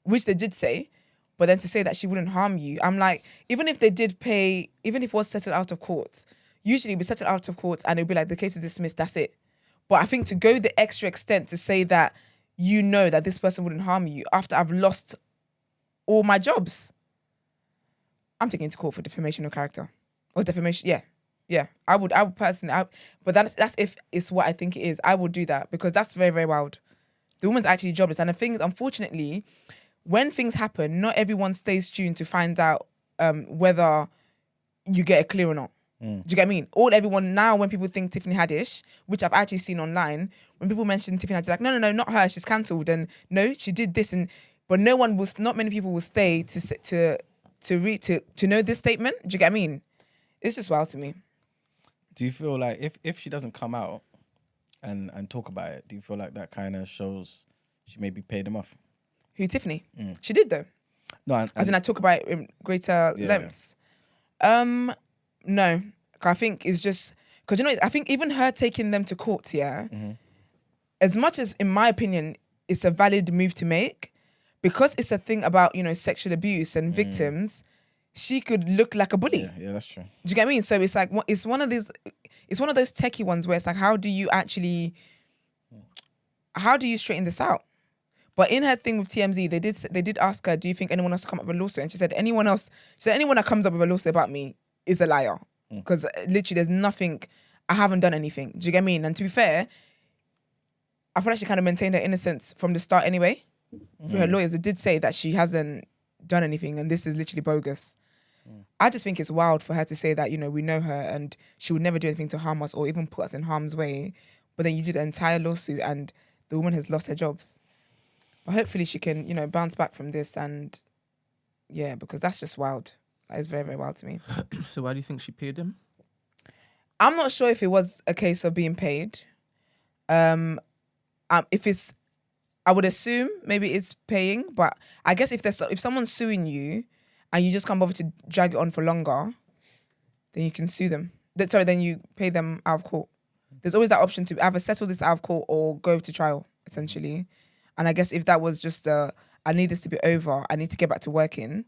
which they did say, but then to say that she wouldn't harm you, I'm like, even if they did pay, even if it was settled out of court, usually it'd be settled out of court and it'd be like, the case is dismissed, that's it. But I think to go the extra extent to say that you know that this person wouldn't harm you after I've lost all my jobs, I'm taking it to court for defamation of character or defamation. Yeah. I would personally. But that's if it's what I think it is. I would do that because that's very, very wild. The woman's actually jobless, and the thing is, unfortunately, when things happen, not everyone stays tuned to find out whether you get a clear or not. Do you get what I mean? Everyone now, when people think Tiffany Haddish, which I've actually seen online, when people mention Tiffany Haddish, like, no, not her, she's cancelled, and no, she did this, but not many people will stay to know this statement. Do you get what I mean? It's just wild to me. Do you feel like if she doesn't come out and talk about it, do you feel like that kind of shows she maybe paid them off? Who, Tiffany? She did though. No, as in I talk about it in greater lengths. No, I think it's just because I think even her taking them to court, as much as in my opinion it's a valid move to make, because it's a thing about sexual abuse and victims. She could look like a bully. Yeah, that's true. Do you get what I mean? So it's like it's one of those techie ones where it's like, how do you straighten this out? But in her thing with TMZ, they did ask her, do you think anyone else will come up with a lawsuit? And she said, anyone that comes up with a lawsuit about me is a liar. Because literally there's nothing, I haven't done anything. Do you get what I mean? And to be fair, I feel like she kind of maintained her innocence from the start anyway. For her lawyers, they did say that she hasn't done anything and this is literally bogus. I just think it's wild for her to say that, we know her and she would never do anything to harm us or even put us in harm's way. But then you did an entire lawsuit and the woman has lost her jobs. But hopefully she can, bounce back from this and because that's just wild. That is very, very wild to me. So why do you think she paid him? I'm not sure if it was a case of being paid. I would assume maybe it's paying, but I guess if someone's suing you and you just can't bother to drag it on for longer, then you can sue them. Then you pay them out of court. There's always that option to either settle this out of court or go to trial, essentially. And I guess if that was just I need this to be over, I need to get back to working,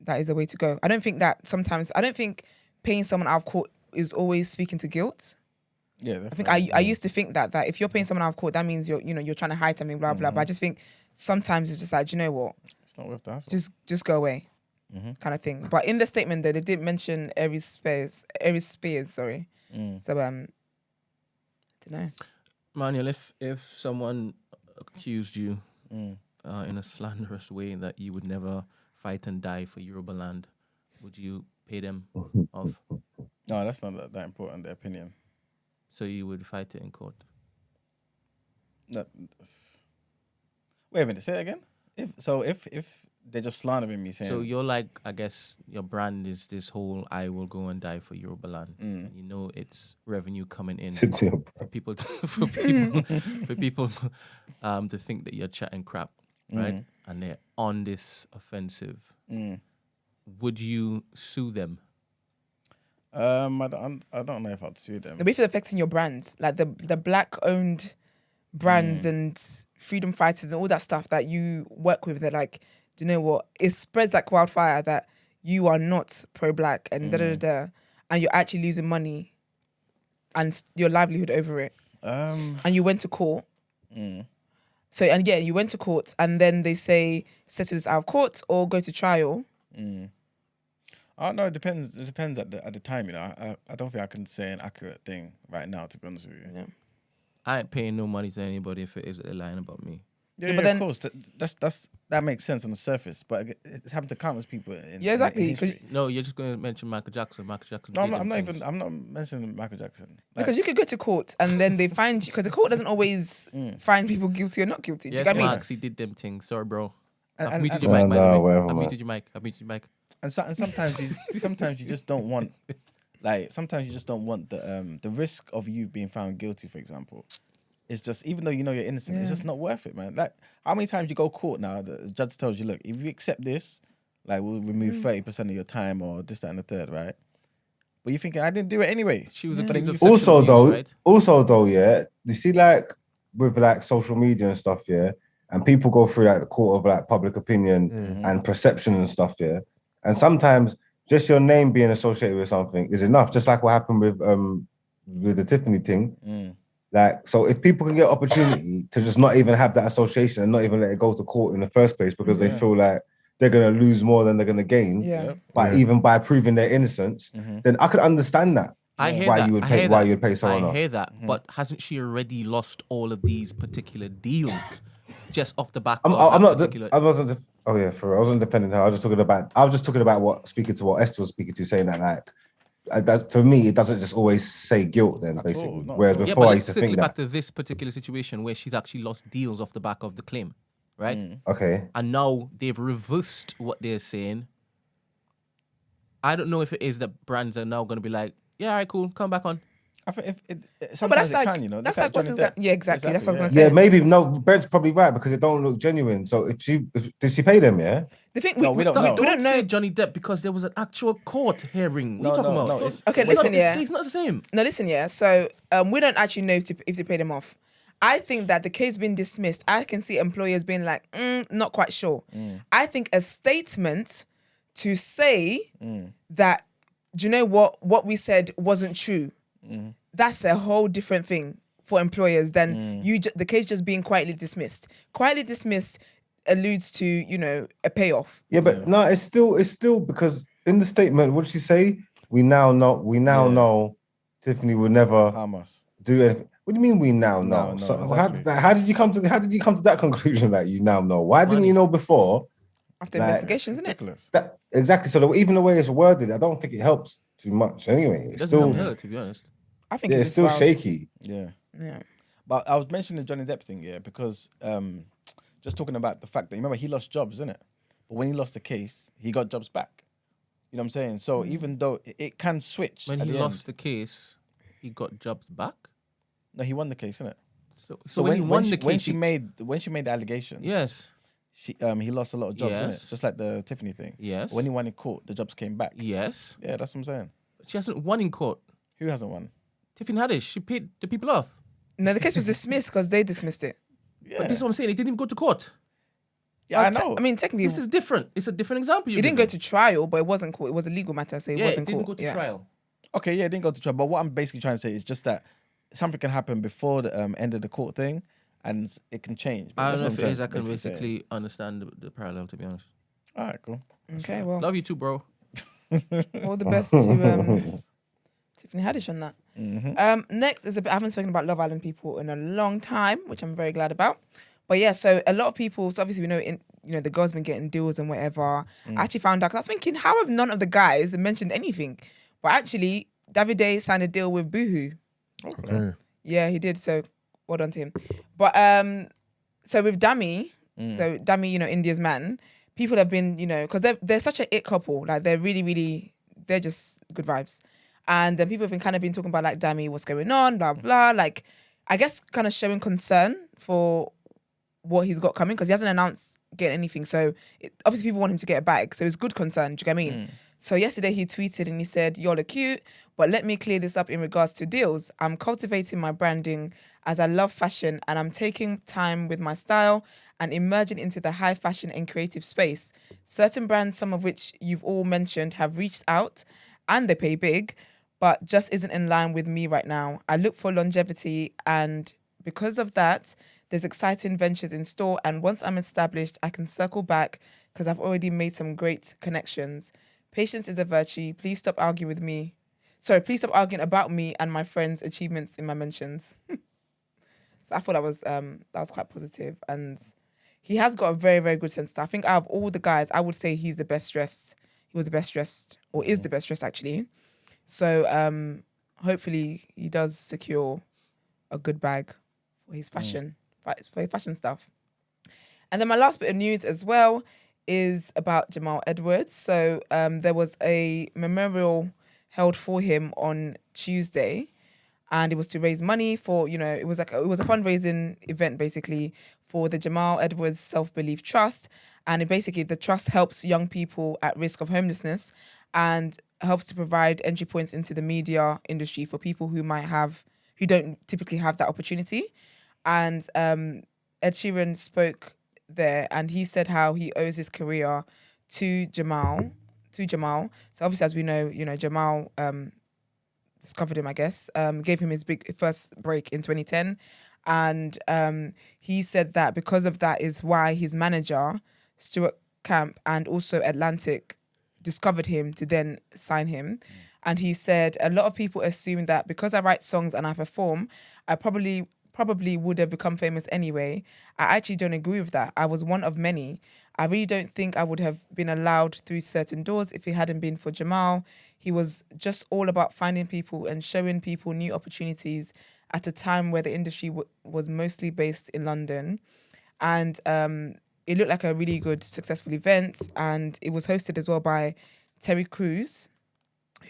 that is the way to go. I don't think paying someone out of court is always speaking to guilt. Yeah, I think I used to think that if you're paying someone out of court, that means you're trying to hide something, blah blah. But I just think sometimes it's just like, do you know what? It's not worth the hassle. Just go away, kind of thing. But in the statement though, they did mention Aries Spears, sorry. So I don't know. Manuel, if someone accused you in a slanderous way that you would never fight and die for Yorubaland, would you pay them off? No, that's not that important, their opinion. So you would fight it in court? No. Wait a minute, say it again? If they're just slandering me saying... So you're like, I guess your brand is this whole I will go and die for Yorubaland. And it's revenue coming in for people to think that you're chatting crap, right? And they're on this offensive. Would you sue them? I don't know if I'd sue them. Maybe if it's affecting your brands, like the black-owned brands and freedom fighters and all that stuff that you work with, they're like, do you know what? It spreads like wildfire that you are not pro-black and and you're actually losing money and your livelihood over it. And you went to court. So, and again, you went to court and then they say, settle this out of court or go to trial. Oh no, it depends. It depends at the time, I don't think I can say an accurate thing right now, to be honest with you. Yeah. I ain't paying no money to anybody if it is lying about me. Yeah, but then, of course, that makes sense on the surface, but it's happened to countless people. Exactly. No, you're just going to mention Michael Jackson. Michael Jackson. No, I'm not mentioning Michael Jackson. Because you could go to court and then they find you, because the court doesn't always find people guilty or not guilty. Yes, Do you get Max, he did them things. Sorry, bro. I've muted your mic, by the way. I've muted your mic. And sometimes you just don't want, the risk of you being found guilty, for example. It's just, even though you're innocent, it's just not worth it, man. Like, how many times you go to court now, the judge tells you, look, if you accept this, like, we'll remove 30% of your time or this, that, and the third, right? But you're thinking, I didn't do it anyway. She was accused of sexual abuse, right? Yeah, you see, like, with, like, social media and stuff, yeah, and people go through, like, the court of, like, public opinion and perception and stuff, yeah, and sometimes just your name being associated with something is enough, just like what happened with the Tiffany thing. Like, so if people can get opportunity to just not even have that association and not even let it go to court in the first place because they feel like they're going to lose more than they're going to gain, even by proving their innocence, then I could understand that. I hear why that. you would I pay hear why that. you'd pay someone I else. hear that. But hasn't she already lost all of these particular deals just off the back of I'm that not. particular? I wasn't. Oh yeah, for real. I wasn't defending her. I was just talking about what speaking to what Esther was speaking to, saying that like that for me it doesn't just always say guilt then basically. Whereas Yeah, before but I let's used to think circle back that. to this particular situation where she's actually lost deals off the back of the claim, right? Okay. And now they've reversed what they're saying. I don't know if it is that brands are now going to be like, yeah, all right, cool, come back on. I think But sometimes that's it like, can, you know. that's Look like at what's Johnny his Depp. Yeah, exactly. That's what I was Yeah, gonna say. maybe no. Ben's probably right because it don't look genuine. So if did she pay them? Yeah. The thing No, we don't know. we don't know. say Johnny Depp because there was an actual court hearing. What are you talking about? No, it's Okay, It's listen, not, it's not the same. No, listen, yeah. So we don't actually know if they paid them off. I think that the case being dismissed, I can see employers being like, not quite sure. I think a statement to say that, do you know what we said wasn't true? That's a whole different thing for employers than the case just being quietly dismissed. Quietly dismissed alludes to, a payoff. Yeah, but no, it's still because in the statement, what did she say? We now know Tiffany would never harm us. Do anything. What do you mean we now know? No, So exactly. how did you come to that conclusion that you now know? Why didn't you know before? After investigations, isn't it? Ridiculous. Exactly. So even the way it's worded, I don't think it helps too much. Anyway, it's Doesn't still help her, to be honest. I think it's still wild. shaky. Yeah. Yeah. But I was mentioning the Johnny Depp thing, because just talking about the fact that, remember, he lost jobs, isn't it? But when he lost the case, he got jobs back. You know what I'm saying? So even though it can switch. When at he the lost end. the case, he got jobs back. No, he won the case, innit? So when he won the case, when she made the allegations, yes, he lost a lot of jobs, Yes. innit? Just like the Tiffany thing. Yes. When he won in court, the jobs came back. yes, Yeah, that's what I'm saying. she hasn't won in court. Who hasn't won? Tiffany Haddish, she paid the people off. No, the case was dismissed because they dismissed it. Yeah. But this is what I'm saying. It didn't even go to court. Yeah, I know. I mean, technically, This is different. It's a different example. it didn't go to trial, but it wasn't court. It was a legal matter, so it Yeah, it wasn't didn't court. go to trial. Okay, yeah, it didn't go to trial. But what I'm basically trying to say is just that something can happen before the end of the court thing, and it can change. But I that's don't know what if I'm it is. I trying can to say. basically understand the parallel, to be honest. All right, cool. Okay, well, Love you too, bro. all the best to Tiffany Haddish on that. Next is I haven't spoken about Love Island people in a long time, which I'm very glad about. But yeah, so a lot of people. So obviously we know the girls been getting deals and whatever. I actually found out because I was thinking, how have none of the guys mentioned anything? But actually, Davide signed a deal with Boohoo. Okay. Yeah, he did. So well done to him. But so with Dami, India's man, people have been, because they're such a it couple. Like they're really, really, they're just good vibes. And people have been kind of been talking about like Dami, what's going on, blah blah. Like, I guess kind of showing concern for what he's got coming because he hasn't announced getting anything. So obviously people want him to get a bag. So it's good concern. Do you get what I mean? So yesterday he tweeted and he said, "Y'all are cute, but let me clear this up in regards to deals. I'm cultivating my branding as I love fashion and I'm taking time with my style and emerging into the high fashion and creative space. Certain brands, some of which you've all mentioned, have reached out and they pay big, but just isn't in line with me right now. I look for longevity and because of that, there's exciting ventures in store and once I'm established, I can circle back because I've already made some great connections. Patience is a virtue. Please stop arguing with me. Sorry, please stop arguing about me and my friends' achievements in my mentions." So I thought that was quite positive. And he has got a very, very good sense. I think out of all the guys, I would say he's the best dressed. He was the best dressed, or is the best dressed actually. So hopefully he does secure a good bag for his fashion, for his fashion stuff. And then my last bit of news as well is about Jamal Edwards. So there was a memorial held for him on Tuesday, and it was to raise money for, it was a fundraising event basically for the Jamal Edwards Self-Belief Trust. And the trust helps young people at risk of homelessness and helps to provide entry points into the media industry for people who don't typically have that opportunity. And Ed Sheeran spoke there and he said how he owes his career to Jamal. So obviously, as we know, Jamal discovered him, I guess, gave him his big first break in 2010. And he said that because of that is why his manager, Stuart Camp, and also Atlantic discovered him to then sign him. And he said, a lot of people assume that because I write songs and I perform, I probably would have become famous anyway. I actually don't agree with that. I was one of many. I really don't think I would have been allowed through certain doors if it hadn't been for Jamal. He was just all about finding people and showing people new opportunities at a time where the industry was mostly based in London. And it looked like a really good, successful event. And it was hosted as well by Terry Crews,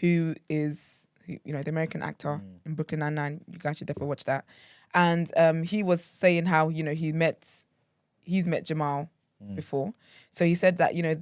who is, you know, the American actor in Brooklyn Nine-Nine. You guys should definitely watch that. And he was saying how, you know, he's met Jamal before. So he said that, you know,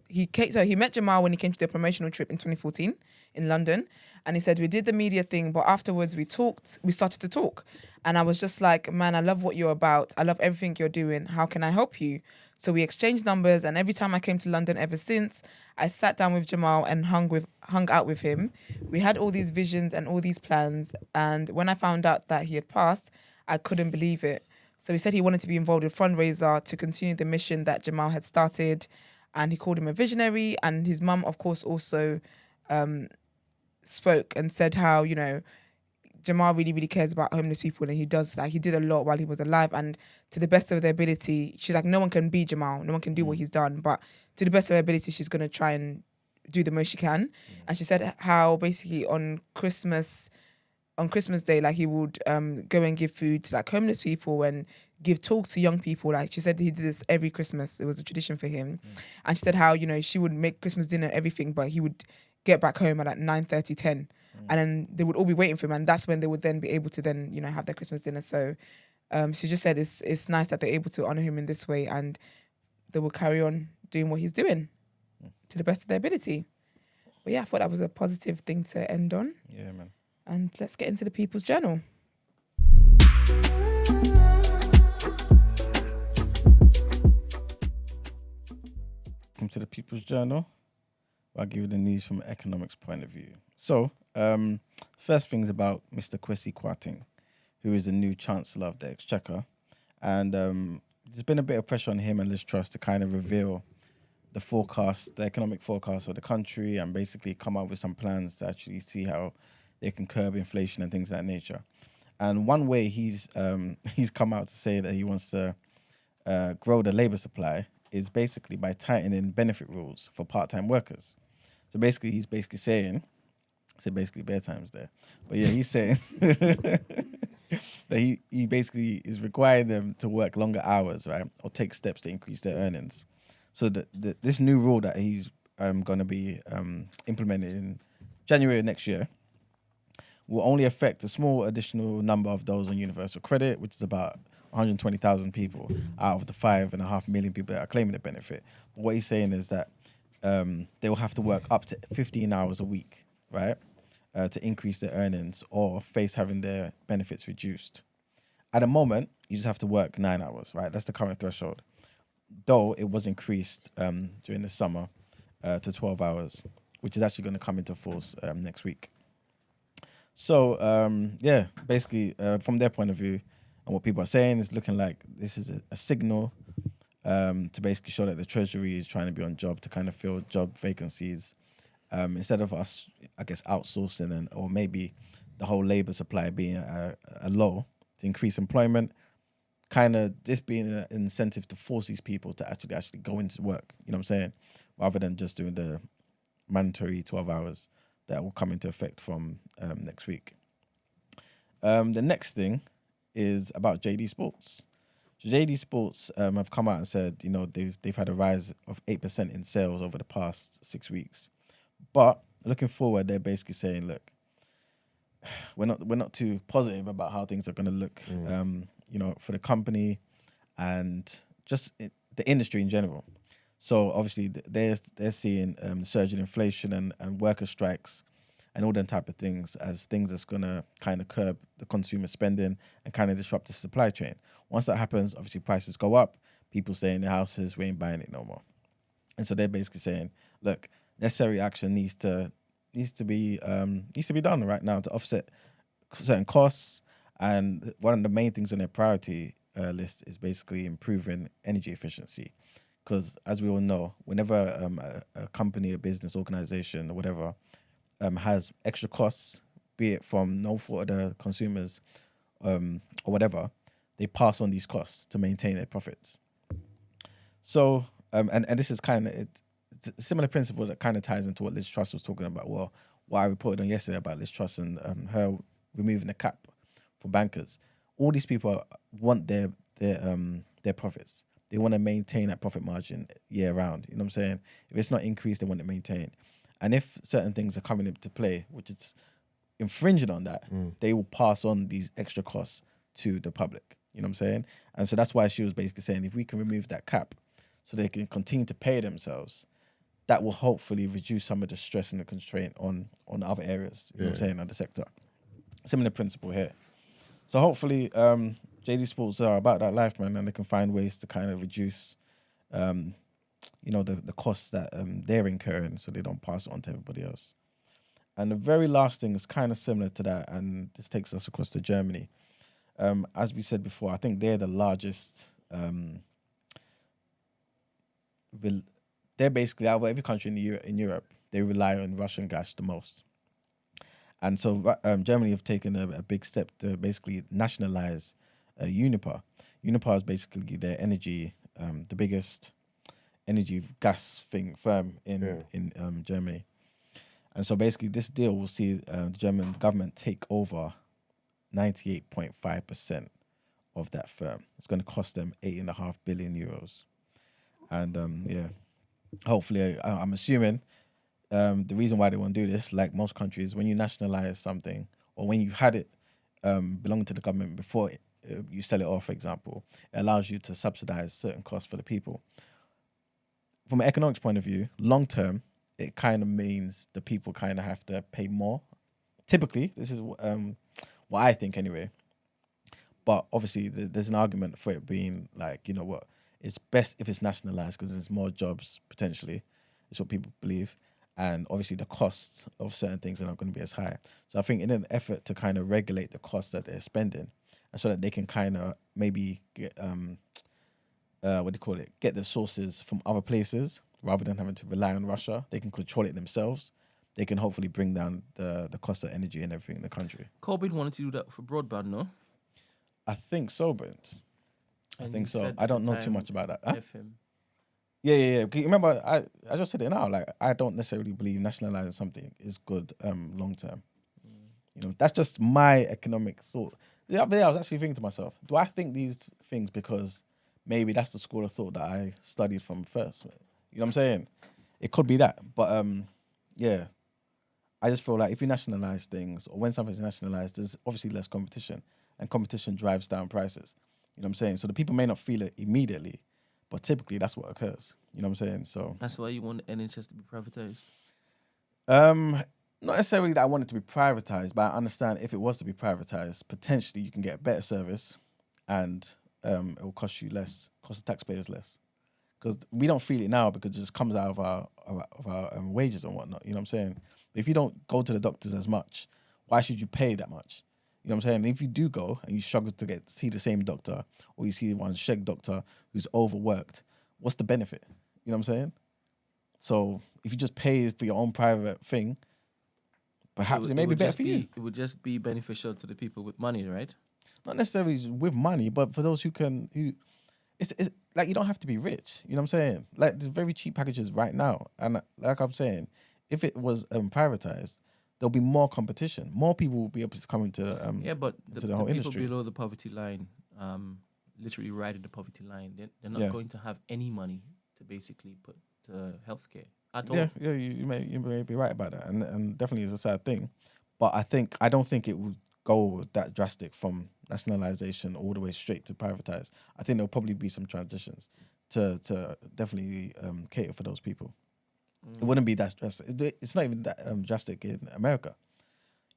he met Jamal when he came to the promotional trip in 2014 in London. And he said, we did the media thing, but afterwards we started to talk. And I was just like, man, I love what you're about. I love everything you're doing. How can I help you? So we exchanged numbers. And every time I came to London ever since, I sat down with Jamal and hung out with him. We had all these visions and all these plans. And when I found out that he had passed, I couldn't believe it. So he said he wanted to be involved with fundraiser to continue the mission that Jamal had started. And he called him a visionary. And his mum, of course, also spoke and said how, you know, Jamal really, really cares about homeless people, and he did a lot while he was alive, and to the best of their ability, she's like, no one can be Jamal, no one can do what he's done, but to the best of her ability, she's going to try and do the most she can. And she said how basically on Christmas Day, like he would go and give food to like homeless people and give talks to young people. Like she said he did this every Christmas. It was a tradition for him. And she said how, you know, she would make Christmas dinner and everything, but he would get back home at like 9:30, 10. And then they would all be waiting for him, and that's when they would then be able to then, you know, have their Christmas dinner. So she just said it's nice that they're able to honour him in this way, and they will carry on doing what he's doing to the best of their ability. But yeah, I thought that was a positive thing to end on. Yeah, man. And let's get into the People's Journal. Welcome to the People's Journal. I'll give you the news from an economics point of view. So, first thing is about Mr. Kwesi Kwarteng, who is the new Chancellor of the Exchequer. And there's been a bit of pressure on him and Liz Truss to kind of reveal the economic forecast of the country, and basically come up with some plans to actually see how they can curb inflation and things of that nature. And one way he's come out to say that he wants to grow the labour supply is basically by tightening benefit rules for part-time workers. So basically, he's basically saying, bare times there, but yeah, he's saying that he basically is requiring them to work longer hours, right, or take steps to increase their earnings. So this new rule that he's going to be implemented in January of next year will only affect a small additional number of those on universal credit, which is about 120,000 people out of the 5.5 million people that are claiming the benefit. But what he's saying is that they will have to work up to 15 hours a week, right, to increase their earnings or face having their benefits reduced. At the moment, you just have to work 9 hours, right? That's the current threshold. Though it was increased during the summer to 12 hours, which is actually going to come into force next week. So, basically, from their point of view, and what people are saying is looking like this is a signal to basically show that the Treasury is trying to be on job to kind of fill job vacancies instead of us, I guess, outsourcing or maybe the whole labour supply being a low to increase employment, kind of this being an incentive to force these people to actually go into work, you know what I'm saying, rather than just doing the mandatory 12 hours that will come into effect from next week. The next thing is about JD Sports. So JD Sports have come out and said, you know, they've had a rise of 8% in sales over the past 6 weeks. But looking forward, they're basically saying, look, we're not too positive about how things are going to look, you know, for the company and just the industry in general. So obviously they're seeing surge in inflation and worker strikes and all them type of things as things that's going to kind of curb the consumer spending and kind of disrupt the supply chain. Once that happens, obviously prices go up. People stay in their houses, we ain't buying it no more. And so they're basically saying, look, necessary action needs to needs to be done right now to offset certain costs. And one of the main things on their priority list is basically improving energy efficiency. Because as we all know, whenever a company, a business, organization, or whatever has extra costs, be it from no fault of the consumers or whatever, they pass on these costs to maintain their profits. So, and this is kind of it's a similar principle that kind of ties into what Liz Truss was talking about. Well, what I reported on yesterday about Liz Truss and her removing the cap for bankers. All these people want their profits. They want to maintain that profit margin year round. You know what I'm saying? If it's not increased, they want it maintained. And if certain things are coming into play, which is infringing on that, they will pass on these extra costs to the public. You know what I'm saying? And so that's why she was basically saying, if we can remove that cap so they can continue to pay themselves, that will hopefully reduce some of the stress and the constraint on other areas, you know what I'm saying, on the sector. Similar principle here. So hopefully JD Sports are about that life, man, and they can find ways to kind of reduce, the costs that they're incurring so they don't pass it on to everybody else. And the very last thing is kind of similar to that, and this takes us across to Germany. As we said before, I think they're the largest. They're basically, out of every country in Europe, they rely on Russian gas the most. And so Germany have taken a big step to basically nationalize Uniper. Uniper is basically their energy, the biggest energy gas firm in Germany. And so basically this deal will see the German government take over 98.5% of that firm. It's going to cost them 8.5 billion euros. And hopefully, I'm assuming the reason why they want to do this, like most countries, when you nationalize something or when you've had it belonging to the government before you sell it off, for example, it allows you to subsidize certain costs for the people. From an economics point of view, long term, it kind of means the people kind of have to pay more. Typically, this is what I think anyway. But obviously, there's an argument for it being like, you know what, it's best if it's nationalized because there's more jobs potentially. It's what people believe. And obviously the costs of certain things are not going to be as high. So I think in an effort to kind of regulate the costs that they're spending and so that they can kind of maybe get, get the sources from other places rather than having to rely on Russia. They can control it themselves. They can hopefully bring down the cost of energy and everything in the country. Corbyn wanted to do that for broadband, no? I think so, but I think so. I don't know too much about that. Huh? FM. Yeah. Remember, I just said it now. Like, I don't necessarily believe nationalizing something is good long term. You know, that's just my economic thought. The other day, I was actually thinking to myself, do I think these things because maybe that's the school of thought that I studied from first? You know what I'm saying? It could be that, but yeah. I just feel like if you nationalize things or when something's nationalized, there's obviously less competition, and competition drives down prices. You know what I'm saying? So the people may not feel it immediately, but typically that's what occurs. You know what I'm saying? So that's why you want the NHS to be privatized? Not necessarily that I want it to be privatized, but I understand if it was to be privatized, potentially you can get a better service and it will cost you less, cost the taxpayers less. Because we don't feel it now because it just comes out of our wages and whatnot. You know what I'm saying? If you don't go to the doctors as much, why should you pay that much? You know what I'm saying? And if you do go and you struggle to see the same doctor, or you see one shag doctor who's overworked, what's the benefit? You know what I'm saying? So if you just pay for your own private thing, perhaps it may be better for you. It would just be beneficial to the people with money, right? Not necessarily with money, but for those who it's like you don't have to be rich. You know what I'm saying? Like there's very cheap packages right now, and like I'm saying, if it was privatized, there'll be more competition. More people will be able to come into but the whole people industry. Below the poverty line, literally right at the poverty line, they're not going to have any money to basically put to healthcare at all. Yeah, you may be right about that, and definitely is a sad thing. But I don't think it would go that drastic from nationalization all the way straight to privatized. I think there'll probably be some transitions to definitely cater for those people. It wouldn't be that drastic. It's not even that drastic in America.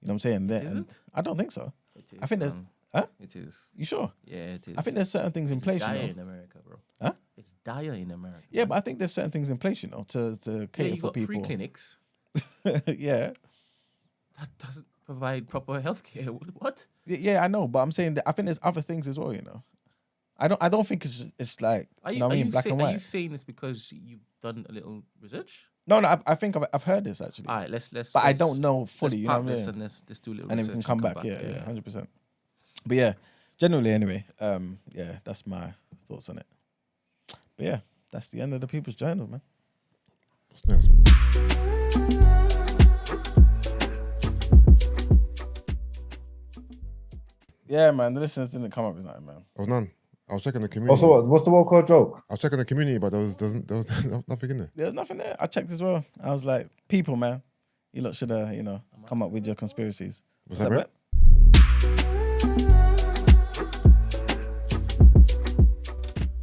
You know what I'm saying? Is it? I don't think so. It is, I think there's... Huh? It is. You sure? Yeah, it is. I think there's certain things in place, It's dire in America, bro. Huh? It's dire in America. Yeah, but I think there's certain things in place, to cater you for got people. free clinics. Yeah. that doesn't provide proper healthcare. What? Yeah, I know, but I'm saying that I think there's other things as well. You know, I don't think it's like Are you, you know what I mean, black and Are white. you saying this because you've done a little research? No, I think I've heard this actually. All right, let's. But I don't know fully. Let's You know what park I this mean? and let's do a little And then research we can come back. Yeah, yeah. 100%. But yeah, generally anyway, yeah, that's my thoughts on it. But yeah, that's the end of the People's Journal, man. What's next? Yeah, man, the listeners didn't come up with nothing, man. There was none. I was checking the community. Also, what's the World Cup joke? I was checking the community, but there was nothing in there. There was nothing there. I checked as well. I was like, people, man, you lot should have, come up with your conspiracies. Was that right?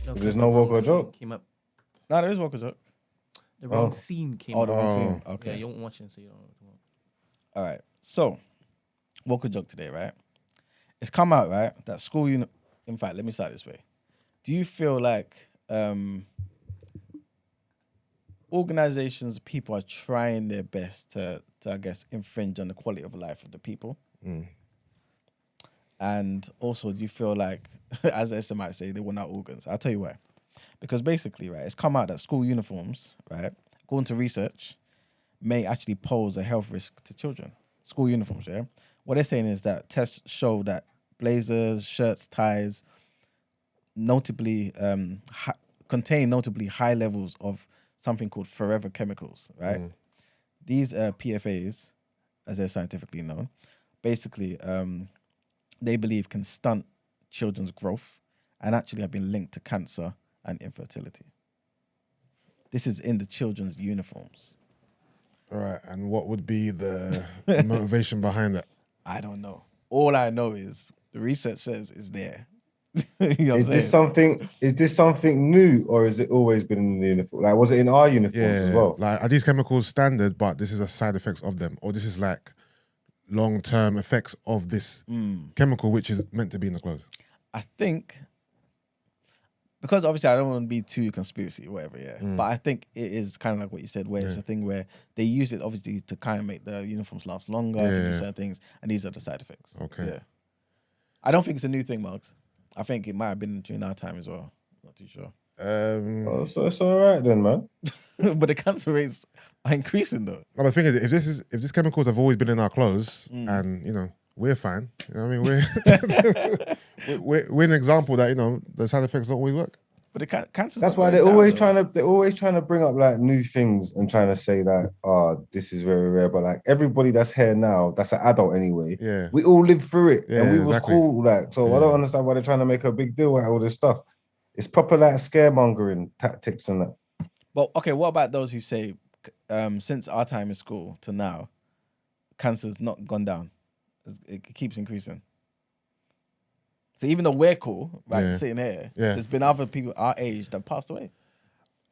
No, There's the no wrong Walker scene joke? Came up. No, there is Walker joke. The wrong Oh. scene came Oh, up. the wrong Oh. scene. Yeah, Okay. you won't watch it, so you don't know what to watch. All right. So, Walker joke today, right? It's come out, right, that school in fact, let me start this way. Do you feel like organizations, people are trying their best to I guess, infringe on the quality of life of the people? And also, do you feel like, as Esther might say, they want our organs? I'll tell you why. Because basically, right, it's come out that school uniforms, right, according to research, may actually pose a health risk to children. School uniforms, yeah? What they're saying is that tests show that blazers, shirts, ties notably contain notably high levels of something called forever chemicals, right? These PFAs, as they're scientifically known, basically they believe can stunt children's growth and actually have been linked to cancer and infertility. This is in the children's uniforms. All right, and what would be the motivation behind that? I don't know. All I know is the research says it's there. You know Is this something new, or has it always been in the uniform? Like, was it in our uniforms as well? Like, are these chemicals standard, but this is a side effects of them, or this is like long-term effects of this chemical, which is meant to be in the clothes? I think, because obviously I don't want to be too conspiracy or whatever, yeah. But I think it is kind of like what you said, where it's a thing where they use it obviously to kind of make the uniforms last longer, to do certain things, and these are the side effects. Okay. Yeah. I don't think it's a new thing, Marks. I think it might have been during our time as well. Not too sure. Oh, so it's all right then, man. But the cancer rates are increasing though. No, but the thing is, if these chemicals have always been in our clothes, and we're fine. You know what I mean, we're an example that the side effects don't always work. But the cancer. That's why they're always trying to bring up like new things and trying to say that this is very rare. But like everybody that's here now, that's an adult anyway. Yeah, we all lived through it, Yeah, and we was exactly. cool. Like, so I don't understand why they're trying to make a big deal out of all this stuff. It's proper like scaremongering tactics and that. But okay, what about those who say since our time in school to now, cancer's not gone down? It keeps increasing. So even though we're cool, right, sitting here, there's been other people our age that passed away.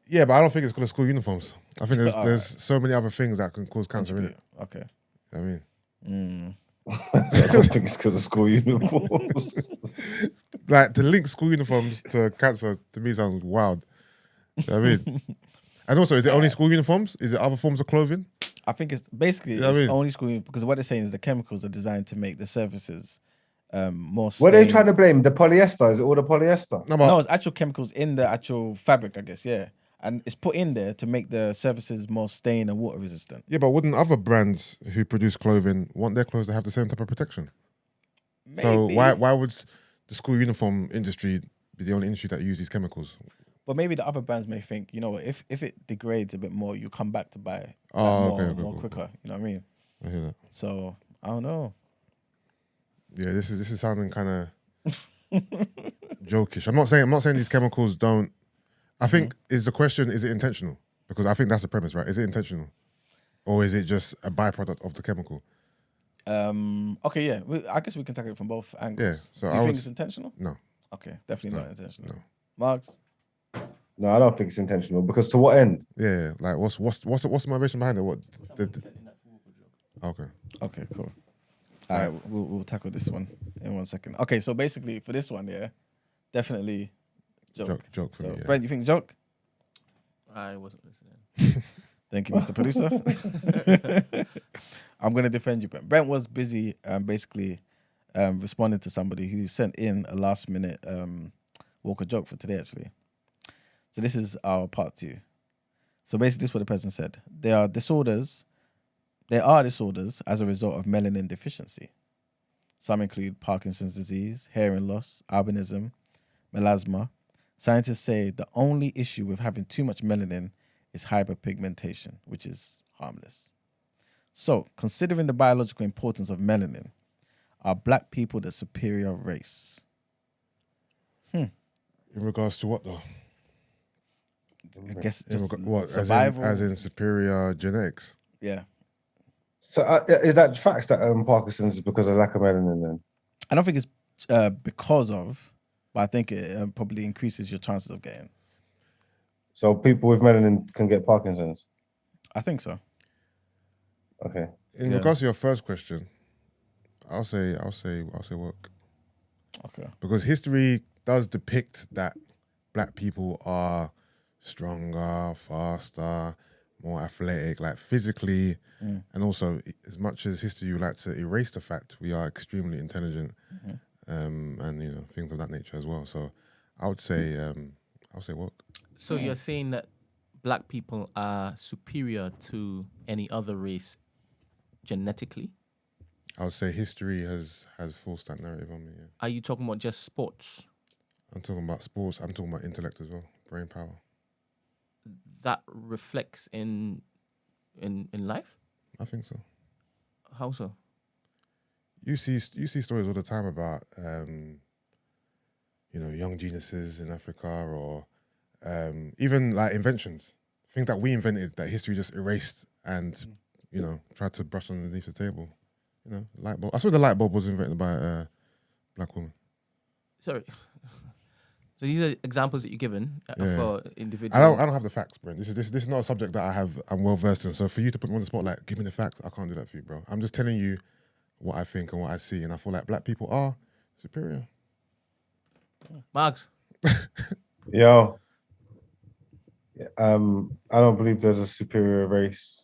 Yeah, but I don't think it's because of school uniforms. I think there's so many other things that can cause cancer in it. Okay. I mean, I don't think it's because of school uniforms. like to link school uniforms to cancer to me sounds wild. You know what I mean? And also, is it only school uniforms? Is it other forms of clothing? I think it's basically You know what I mean? only school because what they're saying is the chemicals are designed to make the surfaces more. What are they stable. trying to blame? The polyester? Is it all the polyester? No, it's actual chemicals in the actual fabric, I guess. Yeah, and it's put in there to make the surfaces more stain and water resistant. Yeah, but wouldn't other brands who produce clothing want their clothes to have the same type of protection? Maybe. So why would the school uniform industry be the only industry that use these chemicals? But maybe the other brands may think, if it degrades a bit more, you come back to buy it more quicker. You know what I mean? I hear that. So I don't know. Yeah, this is sounding kind of jokish. I'm not saying these chemicals don't. I think is the question: is it intentional? Because I think that's the premise, right? Is it intentional, or is it just a byproduct of the chemical? Okay, yeah. I guess we can take it from both angles. Yeah, so do you I think would- it's intentional? No. Okay, definitely not intentional. No. Marks? No, I don't think it's intentional. Because to what end? Yeah, like what's the motivation behind it? What? Okay. Okay, cool. All right, we'll tackle this one in 1 second. Okay, so basically for this one, yeah, definitely joke. Joke for me. Yeah. Brent, you think joke? I wasn't listening. Thank you, Mr. Producer. I'm going to defend you, Brent. Brent was busy basically responding to somebody who sent in a last minute Walker joke for today, actually. So this is our part 2. So basically, this is what the person said. There are disorders as a result of melanin deficiency. Some include Parkinson's disease, hearing loss, albinism, melasma. Scientists say the only issue with having too much melanin is hyperpigmentation, which is harmless. So, considering the biological importance of melanin, are black people the superior race? In regards to what, though? I guess just what, survival. as in superior genetics? Yeah. So is that facts that Parkinson's is because of lack of melanin then? I don't think it's because of, but I think it probably increases your chances of getting. So people with melanin can get Parkinson's? I think so. Okay. In regards to your first question, I'll say work. Okay. Because history does depict that black people are stronger, faster, more athletic, like physically, and also as much as history would like to erase the fact we are extremely intelligent, and things of that nature as well. So I would say work. So you're saying that black people are superior to any other race genetically? I would say history has forced that narrative on me. Yeah. Are you talking about just sports? I'm talking about sports. I'm talking about intellect as well, brain power. That reflects in life? I think so. How so? You see stories all the time about young geniuses in Africa, or even like inventions, things that we invented that history just erased and tried to brush underneath the table. Light bulb. I saw the light bulb was invented by a black woman. Sorry. So these are examples that you're given for individuals. I don't have the facts, Brent. This is not a subject that I'm well versed in. So for you to put me on the spot, like, give me the facts, I can't do that for you, bro. I'm just telling you what I think and what I see, and I feel like black people are superior. Marks. Yo. I don't believe there's a superior race.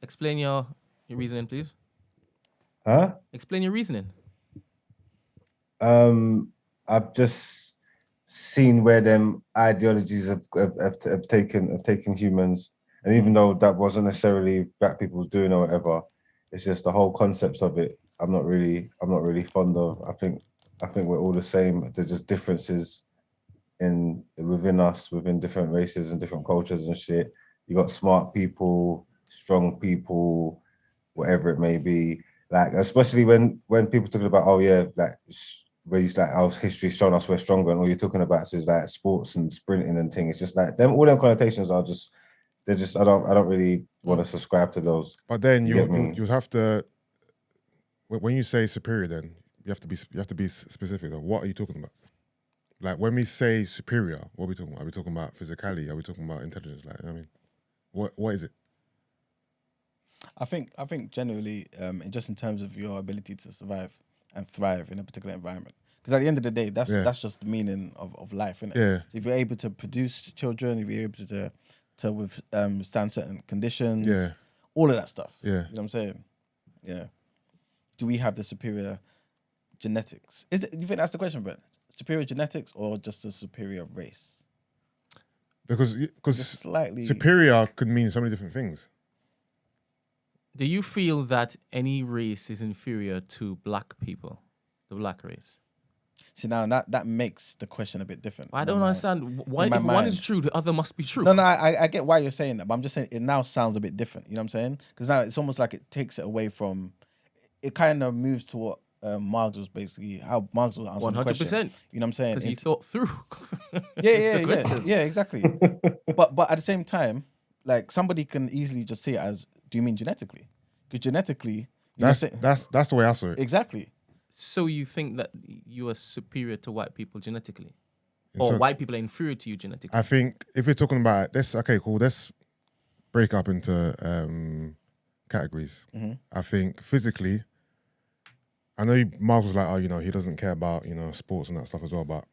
Explain your reasoning, please. Huh? Explain your reasoning. I've just seen where them ideologies have taken humans, and even though that wasn't necessarily black people's doing or whatever, it's just the whole concepts of it. I'm not really fond of. I think we're all the same. There's just differences within us, within different races and different cultures and shit. You got smart people, strong people, whatever it may be. Like, especially when people talking about, where he's like, our history's shown us we're stronger, and all you're talking about is like sports and sprinting and things. It's just like all them connotations are just, they're just, I don't really want to subscribe to those. But then you have to, when you say superior, then you have to be specific. Though. What are you talking about? Like, when we say superior, what are we talking about? Are we talking about physicality? Are we talking about intelligence? Like, I mean, what is it? I think generally, just in terms of your ability to survive and thrive in a particular environment. Because at the end of the day, that's just the meaning of life, isn't it? Yeah. So if you're able to produce children, if you're able to withstand certain conditions, all of that stuff. Yeah. You know what I'm saying? Yeah. Do we have the superior genetics? Do you think that's the question, Brett? Superior genetics or just a superior race? Because slightly superior could mean so many different things. Do you feel that any race is inferior to black people, the black race? See, now that makes the question a bit different. I don't understand. Why, if one is true, the other must be true. No, I get why you're saying that, but I'm just saying it now sounds a bit different. You know what I'm saying? Because now it's almost like it takes it away from, it kind of moves to what Marx was basically, how Marx was answering the question. 100%. You know what I'm saying? Because he thought through. Yeah, exactly. but at the same time, like, somebody can easily just say it as, do you mean genetically? Because genetically, that's the way I saw it. Exactly. So you think that you are superior to white people genetically? Or white people are inferior to you genetically? I think if we're talking about this, okay, cool, let's break up into categories. Mm-hmm. I think physically, I know Mark was like, he doesn't care about, sports and that stuff as well, but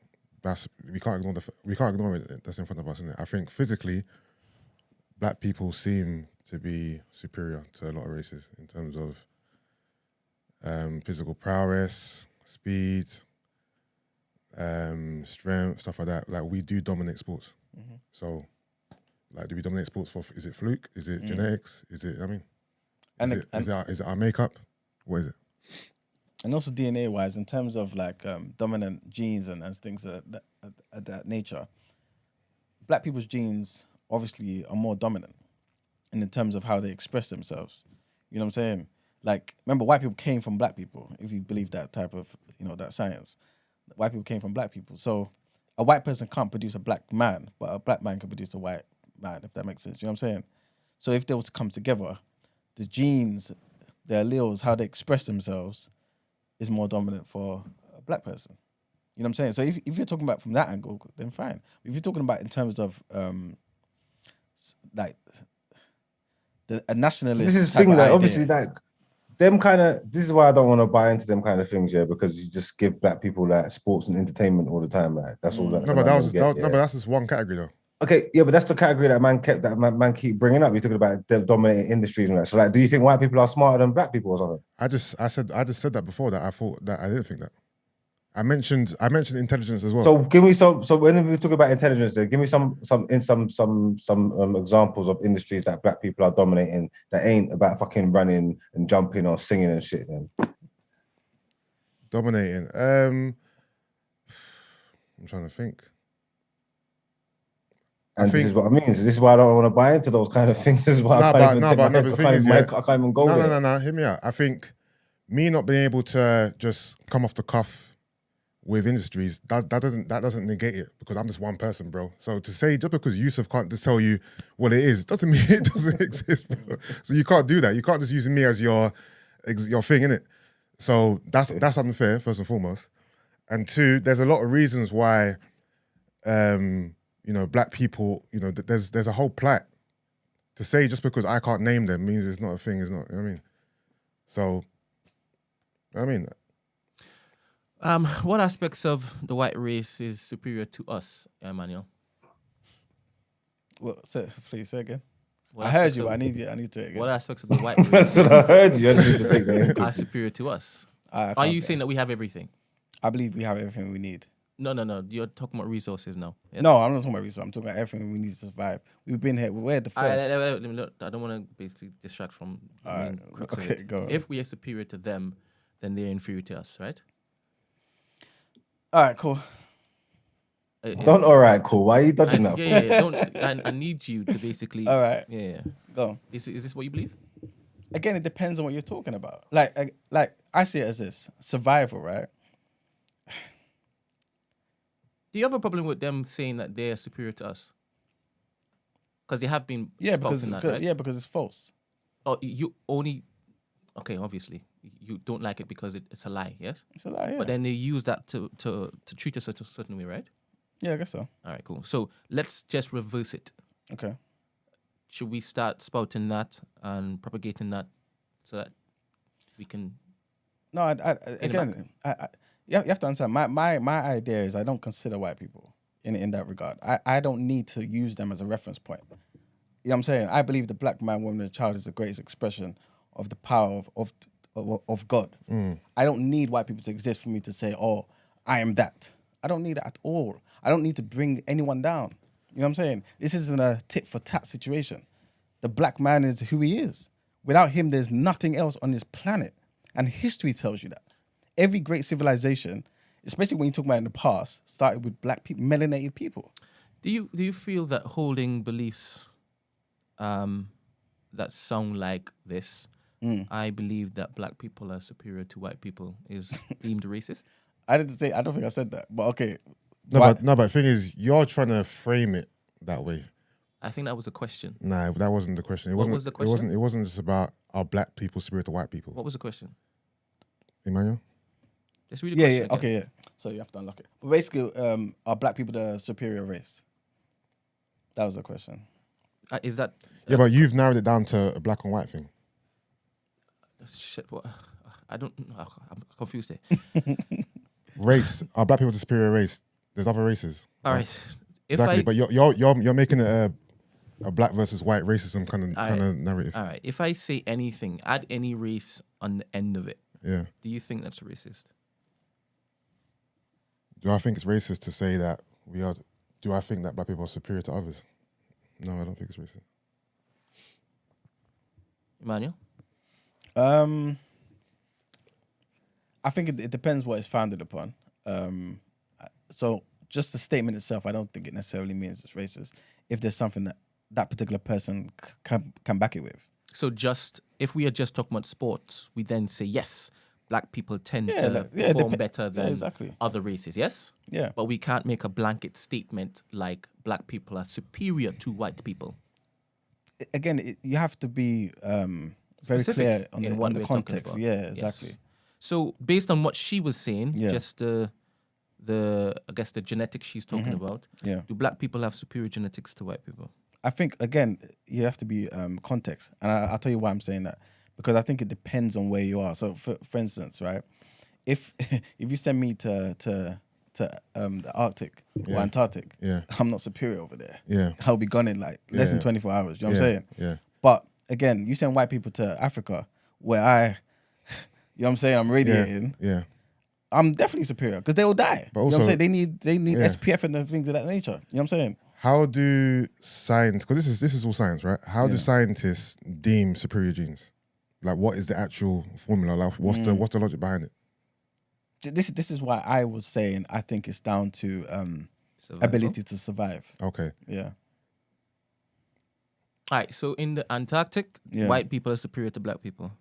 we can't ignore it. That's in front of us, isn't it? I think physically, black people seem to be superior to a lot of races in terms of physical prowess, speed, strength, stuff like that. Like we do dominate sports. So, like, do we dominate sports for? Is it fluke? Is it genetics? Is it? I mean, is it our makeup? What is it? And also DNA wise, in terms of like dominant genes and things of that nature, black people's genes obviously are more dominant in terms of how they express themselves. You know what I'm saying? Like, remember, white people came from black people, if you believe that type of, that science. White people came from black people. So a white person can't produce a black man, but a black man can produce a white man, if that makes sense. You know what I'm saying? So if they were to come together, the genes, their alleles, how they express themselves is more dominant for a black person. You know what I'm saying? So if you're talking about from that angle, then fine. If you're talking about in terms of like a nationalist, So this is the type thing of that idea. obviously like them kind of. This is why I don't want to buy into them kind of things, yeah, because you just give black people like sports and entertainment all the time, like that's all that. No, but but that's just one category though. Okay, yeah, but that's the category that man keep bringing up. You're talking about the dominating industries and that. So like, do you think white people are smarter than black people or something? I just said that before, that I thought that I didn't think that. I mentioned intelligence as well. So give me some. So when we talk about intelligence, then give me some examples of industries that black people are dominating that ain't about fucking running and jumping or singing and shit. Then dominating. I'm trying to think. This is what I mean. So this is why I don't want to buy into those kind of things. This is why I can't even go. No. Hear me out. I think me not being able to just come off the cuff with industries, that doesn't negate it, because I'm just one person, bro. So to say just because Yusuf can't just tell you what it is doesn't mean it doesn't exist, bro. So you can't do that. You can't just use me as your thing, innit? So that's unfair, first and foremost. And two, there's a lot of reasons why black people, there's a whole plight. To say just because I can't name them means it's not a thing, it's not, you know what I mean? So, I mean, what aspects of the white race is superior to us, Emmanuel? Well, please say again. I heard you, but I need to say it again. What aspects of the white race I heard you. I need to take that. are superior to us? Are you saying that we have everything? I believe we have everything we need. No. You're talking about resources now. Yes? No, I'm not talking about resources. I'm talking about everything we need to survive. We've been here. We're the first. I don't want to basically distract from the main crux of it. Go on. If we are superior to them, then they're inferior to us, right? All right, cool. Don't all right, cool. Why are you dodging that? Yeah. I need you to basically. All right. Yeah. Go. Is this what you believe? Again, it depends on what you're talking about. Like I see it as this survival, right? Do you have a problem with them saying that they are superior to us? Because they have been right? Yeah, because it's false. Oh, you only... Okay, obviously. You don't like it because it's a lie, yes? It's a lie, yeah. But then they use that to treat us a certain way, right? Yeah, I guess so. All right, cool. So let's just reverse it. Okay. Should we start spouting that and propagating that so that we can... No, you have to understand, my idea is I don't consider white people in that regard. I don't need to use them as a reference point. You know what I'm saying? I believe the black man, woman, and child is the greatest expression of the power of God. I don't need white people to exist for me to say, oh, I am that. I don't need it at all. I don't need to bring anyone down. You know what I'm saying? This isn't a tit for tat situation. The black man is who he is. Without him, there's nothing else on this planet. And history tells you that. Every great civilization, especially when you talk about in the past, started with black people, melanated people. Do you feel that holding beliefs that sound like this, I believe that black people are superior to white people, is deemed racist? I don't think I said that, but okay. But the thing is, you're trying to frame it that way. I think that was a question. Nah, that wasn't the question. What was the question? It wasn't just about are black people superior to white people. What was the question? Emmanuel? Let's read the question. Yeah, okay, yeah. So you have to unlock it. But basically, are black people the superior race? That was the question. Is that... Yeah, but you've narrowed it down to a black and white thing. Shit, what? I don't... I'm confused here. Race. Are black people the superior race? There's other races. All right. Exactly, but you're making it a black versus white racism kind of narrative. All right. If I say anything, add any race on the end of it. Yeah. Do you think that's racist? Do I think it's racist to say that do I think that black people are superior to others? No, I don't think it's racist. Emmanuel? I think it depends what it's founded upon. So just the statement itself, I don't think it necessarily means it's racist. If there's something that particular person can back it with. So if we are just talking about sports, we then say, yes, black people tend to perform better than other races, yes? Yeah. But we can't make a blanket statement like black people are superior to white people. Again, you have to be very Specific clear on the context. Yeah, exactly. Yes. So based on what she was saying, just the I guess the genetics she's talking about, do black people have superior genetics to white people? I think, again, you have to be context. And I'll tell you why I'm saying that. Because I think it depends on where you are. So, for instance, right, if you send me to the Arctic or Antarctic, I'm not superior over there. Yeah. I'll be gone in like less than 24 hours. You know what I'm saying? Yeah. But, again, you send white people to Africa where you know what I'm saying, I'm radiating. Yeah. I'm definitely superior because they will die. But also, you know what I'm saying? They need SPF and things of that nature. You know what I'm saying? How do science? Because this is all science, right? How do scientists deem superior genes? Like, what is the actual formula? Like, what's the logic behind it? This is why I was saying I think it's down to ability to survive. Okay. Yeah. All right. So in the Antarctic, white people are superior to black people.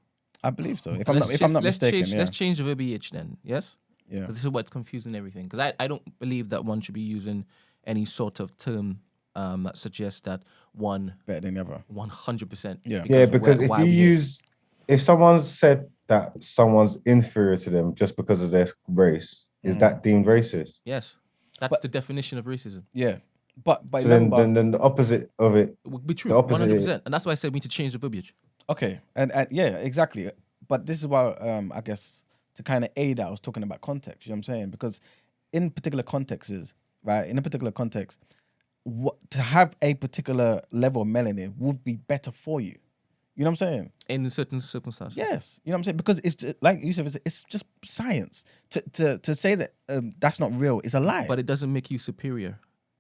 I believe so. If I'm not mistaken, let's change the verbiage then. Yes. Yeah. Because this is what's confusing everything. Because I don't believe that one should be using any sort of term that suggests that one better than the other. 100%. Yeah. Because if someone said that someone's inferior to them just because of their race, is that deemed racist? Yes, that's the definition of racism. Yeah, but so then the opposite of it would be true. 100%, and that's why I said we need to change the verbiage. Okay, and yeah, exactly. But this is why I guess to kind of aid that, I was talking about context. You know what I'm saying? Because in particular contexts, right? In a particular context, to have a particular level of melanin would be better for you. You know what I'm saying? In certain circumstances. Yes. You know what I'm saying? Because it's just, like you said, it's just science. To say that that's not real is a lie. But it doesn't make you superior.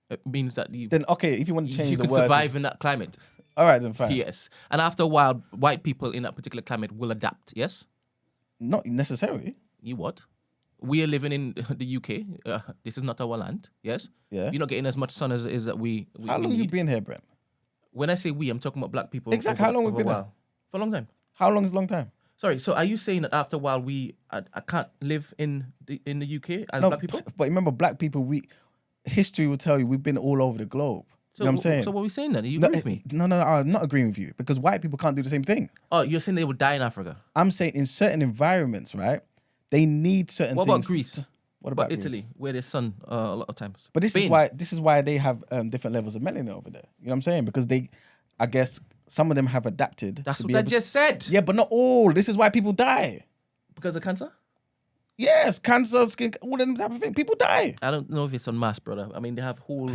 It means that then okay, if you want to change the word, you could survive in that climate. All right, then fine. Yes. And after a while, white people in that particular climate will adapt, yes? Not necessarily. You what? We are living in the UK. This is not our land, yes? Yeah. You're not getting as much sun as it is that we How long need. you been here, Brent? When I say we, I'm talking about black people. Exactly. How long we've been here? For a long time. How long is a long time? Sorry, so are you saying that after a while I can't live in the UK as black people? But remember, black people, history will tell you we've been all over the globe. So you know what I'm saying? So what are we saying then? Are you agree with me? No, I'm not agreeing with you because white people can't do the same thing. Oh, you're saying they would die in Africa? I'm saying in certain environments, right? They need certain things. What about Greece? What about Italy, where there's sun a lot of times? But this is why they have different levels of melanin over there. You know what I'm saying? Because I guess some of them have adapted. That's what I just said. Yeah, but not all. This is why people die. Because of cancer? Yes, cancer, skin, all that type of thing. People die. I don't know if it's en masse, brother. I mean, they have whole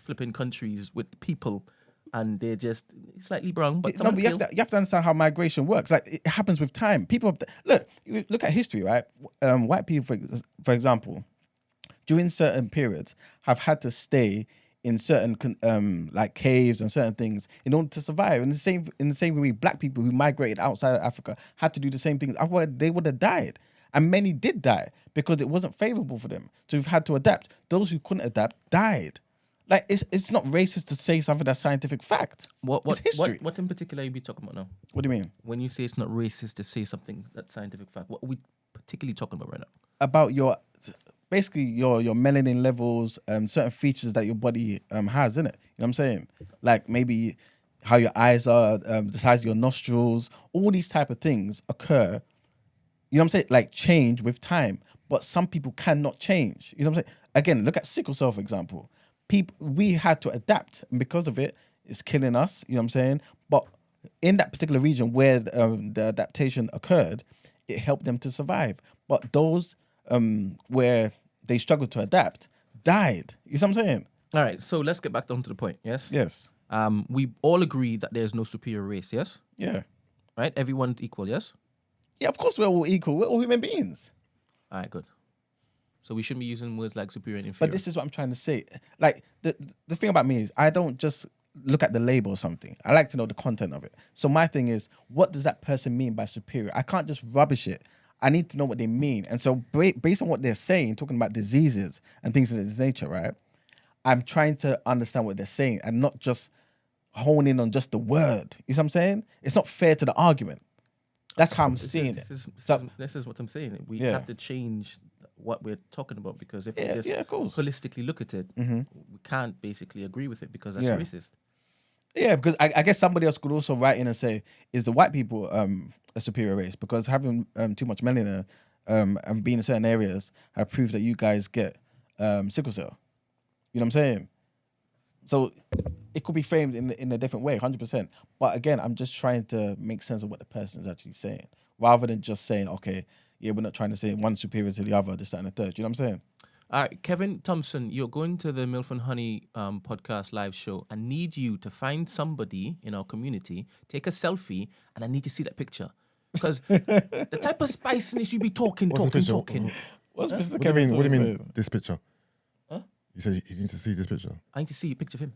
flipping countries with people, and they're just slightly brown. But no, but you have to understand how migration works. Like it happens with time. People look at history, right? White people, for example, during certain periods, have had to stay in certain like caves and certain things in order to survive. In the same way, black people who migrated outside of Africa had to do the same things. Otherwise, they would have died. And many did die because it wasn't favorable for them. So we've had to adapt. Those who couldn't adapt died. Like it's not racist to say something that's scientific fact. It's history. What in particular are you talking about now? What do you mean? When you say it's not racist to say something that's scientific fact, what are we particularly talking about right now? About your melanin levels, certain features that your body has in it. You know what I'm saying? Like maybe how your eyes are, the size of your nostrils, all these type of things occur. You know what I'm saying? Like change with time. But some people cannot change. You know what I'm saying? Again, look at sickle cell, for example. We had to adapt. And because of it, it's killing us. You know what I'm saying? But in that particular region where the adaptation occurred, it helped them to survive. But those where they struggled to adapt died. You see what I'm saying? All right. So let's get back down to the point. Yes? Yes. We all agree that there's no superior race, yes? Yeah. Right? Everyone's equal, yes? Yeah, of course we're all equal. We're all human beings. All right, good. So we shouldn't be using words like superior and inferior. But this is what I'm trying to say. Like, the thing about me is I don't just look at the label or something. I like to know the content of it. So my thing is, what does that person mean by superior? I can't just rubbish it. I need to know what they mean. And so based on what they're saying, talking about diseases and things of this nature, right? I'm trying to understand what they're saying and not just hone in on just the word. You see what I'm saying? It's not fair to the argument. That's how I'm seeing it. This is what I'm saying. We Yeah. have to change what we're talking about, because if we Yeah, just of course. holistically look at it, we can't basically agree with it because that's Yeah. racist. Yeah, because I guess somebody else could also write in and say, is the white people a superior race? Because having too much melanin and being in certain areas have proved that you guys get sickle cell. You know what I'm saying? So it could be framed in a different way, 100%. But again, I'm just trying to make sense of what the person is actually saying, rather than just saying, okay, yeah, we're not trying to say one superior to the other, this, that, and the third. You know what I'm saying? All right, Kevin Thompson, you're going to the Milf and Honey podcast live show. I need you to find somebody in our community, take a selfie, and I need to see that picture. Because the type of spiciness you be talking. What's Mr. What do you Kevin mean? What do you mean? saying? This picture? Huh? You said you need to see this picture. I need to see a picture of him.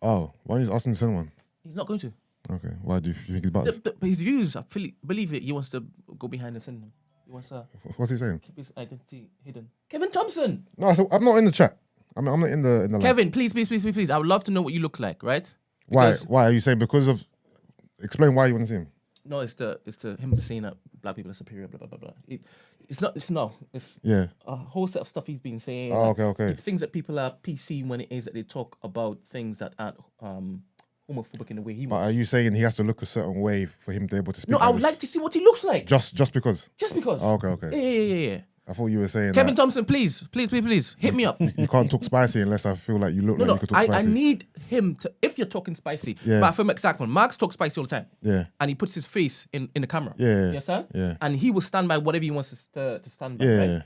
Oh, why don't you just ask him to send one? He's not going to. Okay. Why do you think he's buzzed? But his views, I believe it, he wants to go behind the scene. He wants to What's he saying? keep his identity hidden. Kevin Thompson! No, so I'm not in the chat. I'm not in the live. Kevin, please. I would love to know what you look like, right? Why? Because- Why are you saying because of? Explain why you want to see him. No, it's the him saying that black people are superior, blah blah blah blah. It's Yeah. a whole set of stuff he's been saying. Oh, like, okay. Things that people are PC when it is that they talk about things that aren't homophobic in the way he But wants. are you saying he has to look a certain way for him to be able to speak? No, I like would this? like to see what he looks like. Just because. Just because. Oh, okay. Yeah. I thought you were saying Kevin that Thompson, please, hit me up. you can't talk spicy unless I feel like you look like No, you could talk I spicy. need him to. If you're talking spicy, Yeah. but for example, Mark's talk spicy all the time. Yeah. And he puts his face in the camera. Yeah. You understand? Yeah. And he will stand by whatever he wants to stand by. Yeah. Right?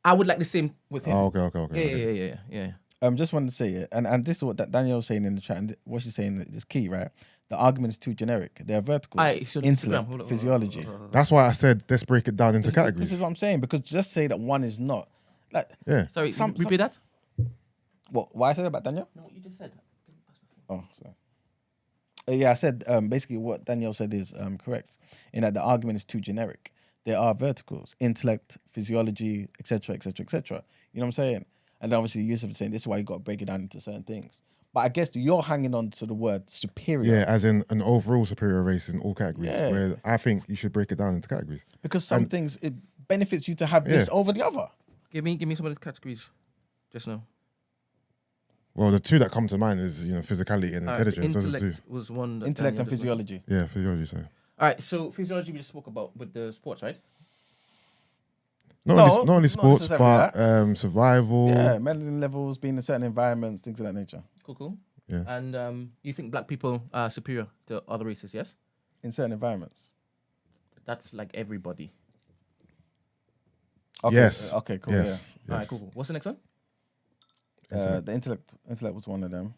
I would like the same with him. Oh, okay. Yeah. Just wanted to say it, and this is what Danielle was saying in the chat, and what she's saying is key, right? The argument is too generic. They're verticals, So intellect, Hold on. physiology. That's why I said let's break it down into categories. This is what I'm saying, because just say that one is not. Like, Yeah. Sorry, Some- repeat that. why I said about Danielle? No, what you just said. Oh, sorry. Yeah, I said basically what Danielle said is correct, in that the argument is too generic. There are verticals, intellect, physiology, etc., etc., etc. You know what I'm saying? And obviously Yusuf is saying this is why you got to break it down into certain things. But I guess you're hanging on to the word superior. Yeah, as in an overall superior race in all categories. Yeah. Where I think you should break it down into categories. Because some things, it benefits you to have this Yeah. over the other. Give me some of those categories. Just now. Well, the two that come to mind is physicality and All right, intelligence. Those are the two. intellect was one. That Intellect Daniel and just mentioned. physiology. Yeah, physiology. So All right, so physiology we just spoke about with the sports, right? not only not sports, necessarily but survival. Yeah, melanin levels, being in certain environments, things of that nature. Cool. Yeah. And you think black people are superior to other races? Yes. In certain environments. That's like everybody. Okay, Yes. Okay, cool. Yes. Yeah. yes. All right, cool. What's the next one? The intellect was one of them.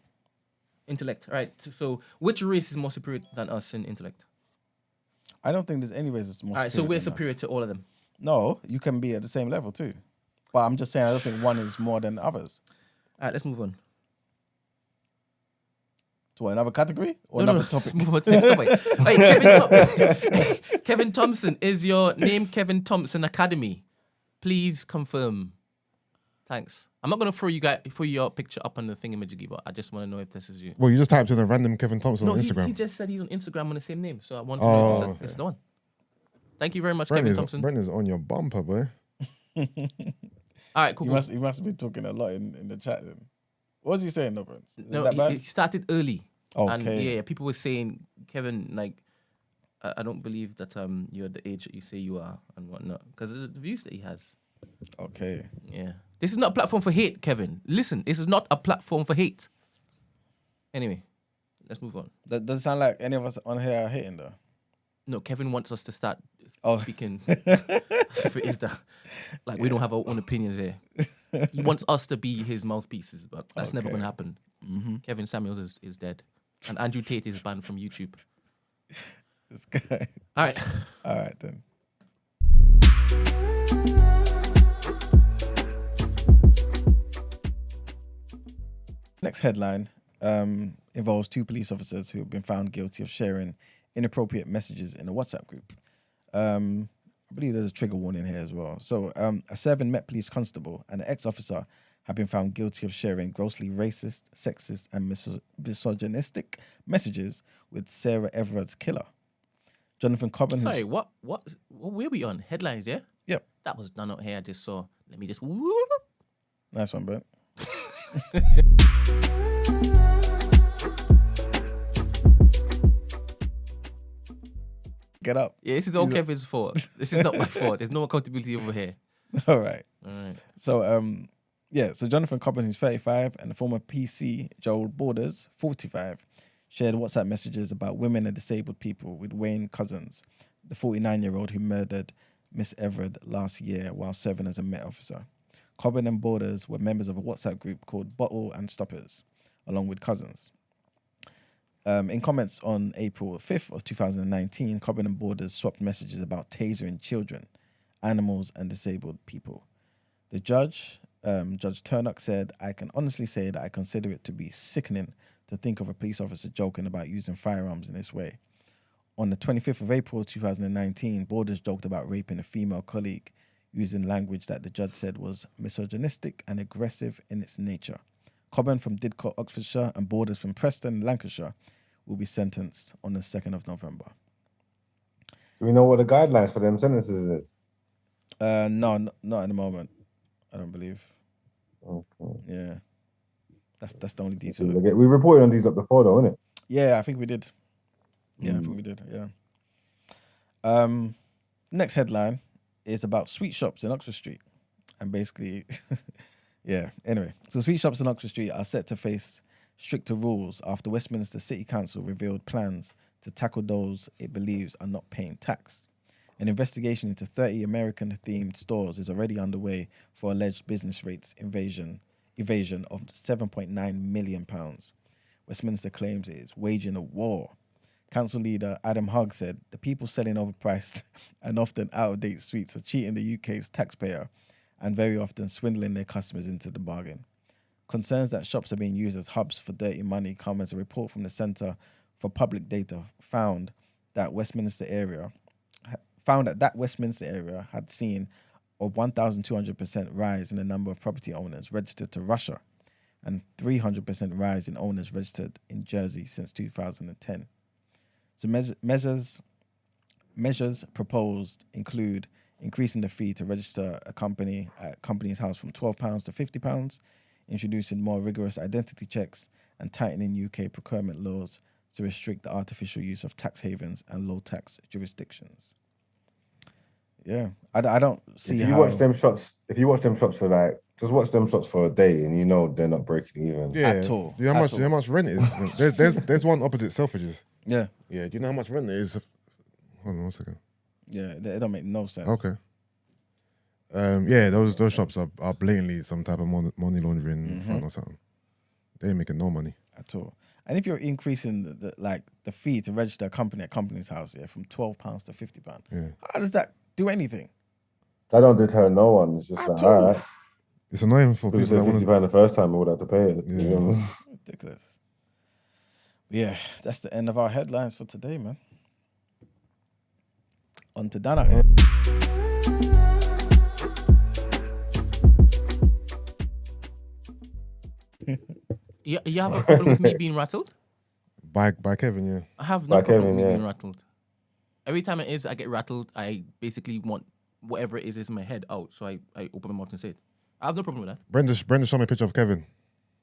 Intellect. All right. So which race is more superior than us in intellect? I don't think there's any race that's more All right. So we're than us. superior to all of them. No, you can be at the same level too. But I'm just saying I don't think one is more than others. All right. Let's move on. To what, another category? Or No. another topic? Let's move on to the next topic. Hey, Kevin Thompson, is your name Kevin Thompson Academy? Please confirm. Thanks. I'm not gonna throw your picture up on the thingamajiggy, but I just want to know if this is you. Well, you just typed in a random Kevin Thompson No, on he Instagram. just said he's on Instagram on the same name, so I want to know if it's the one. Thank you very much, Kevin Thompson. Brendan's on your bumper, boy. All right, cool. You must have been talking a lot in the chat then. What was he saying, though, Prince? Is No, that bad? he started early. And Okay. yeah, people were saying, Kevin, like, I don't believe that you're the age that you say you are and whatnot, because of the views that he has. Okay. Yeah. This is not a platform for hate, Kevin. Listen, this is not a platform for hate. Anyway, let's move on. That doesn't sound like any of us on here are hating, though. No, Kevin wants us to start Oh. speaking as if it is that. Like, we don't have our own opinions here. He wants us to be his mouthpieces, but that's never Okay. going to happen. Kevin Samuels is dead. And Andrew Tate is banned from YouTube. This guy. All right. All right then. Next headline involves 2 police officers who have been found guilty of sharing inappropriate messages in a WhatsApp group. I believe there's a trigger warning here as well. So a serving Met Police constable and an ex-officer have been found guilty of sharing grossly racist, sexist and misogynistic messages with Sarah Everard's killer. Jonathan Coburn. Sorry, what were we on? Headlines, yeah? Yep. That was done out here. I just saw. Let me just. Nice one, bro. Get up. Yeah, this is all Kevin's fault. This is not my fault. There's no accountability over here. All right. All right. So, so Jonathan Coburn, who's 35, and the former PC, Joel Borders, 45, shared WhatsApp messages about women and disabled people with Wayne Cousins, the 49-year-old who murdered Miss Everard last year while serving as a Met officer. Coburn and Borders were members of a WhatsApp group called Bottle and Stoppers, along with Cousins. In comments on April 5th of 2019, Coburn and Borders swapped messages about tasering children, animals, and disabled people. The judge, Judge Turnock, said, "I can honestly say that I consider it to be sickening to think of a police officer joking about using firearms in this way." On the 25th of April 2019, Borders joked about raping a female colleague using language that the judge said was misogynistic and aggressive in its nature. Coburn from Didcot, Oxfordshire, and Borders from Preston, Lancashire, will be sentenced on the 2nd of November. Do we know what the guidelines for them sentences is? No, not at the moment. I don't believe. Okay. Yeah, that's the only So detail. we reported on these up before, though, innit? Yeah, I think we did. Yeah, I think we did. Yeah. Next headline is about sweet shops in Oxford Street, and basically, yeah. Anyway, so sweet shops in Oxford Street are set to face stricter rules after Westminster City Council revealed plans to tackle those it believes are not paying tax. An investigation into 30 American-themed stores is already underway for alleged business rates evasion of £7.9 million. Westminster claims it is waging a war. Council leader Adam Hogg said, "The people selling overpriced and often out-of-date sweets are cheating the UK's taxpayer and very often swindling their customers into the bargain." Concerns that shops are being used as hubs for dirty money come as a report from the Centre for Public Data found that Westminster area had seen a 1,200% rise in the number of property owners registered to Russia and 300% rise in owners registered in Jersey since 2010. So measures proposed include increasing the fee to register a company at Companies House from £12 to £50, introducing more rigorous identity checks, and tightening UK procurement laws to restrict the artificial use of tax havens and low-tax jurisdictions. Yeah, I don't see if you watch them shots for just watch them shots for a day, and you know they're not breaking even. Yeah, at all. Do you know how much rent it is? there's one opposite Selfridges. Yeah. Yeah. Do you know how much rent it is? Hold on 1 second. Yeah, it don't make no sense. Okay. Yeah, those shops are blatantly some type of money laundering front or something. They ain't making no money at all. And if you're increasing the fee to register a company at Companies House, from £12 to £50, how does that do anything? That don't deter no one. It's just all right. It's annoying for people that want £50 the first time, we would have to pay it. Yeah. You know? Ridiculous. But yeah, that's the end of our headlines for today, man. On to Dana. You have a problem with me being rattled? By Kevin, yeah. I have no problem with me being rattled. Every time I get rattled, I basically want whatever it is in my head out. So I open my mouth and say it. I have no problem with that. Brenda showed me a picture of Kevin.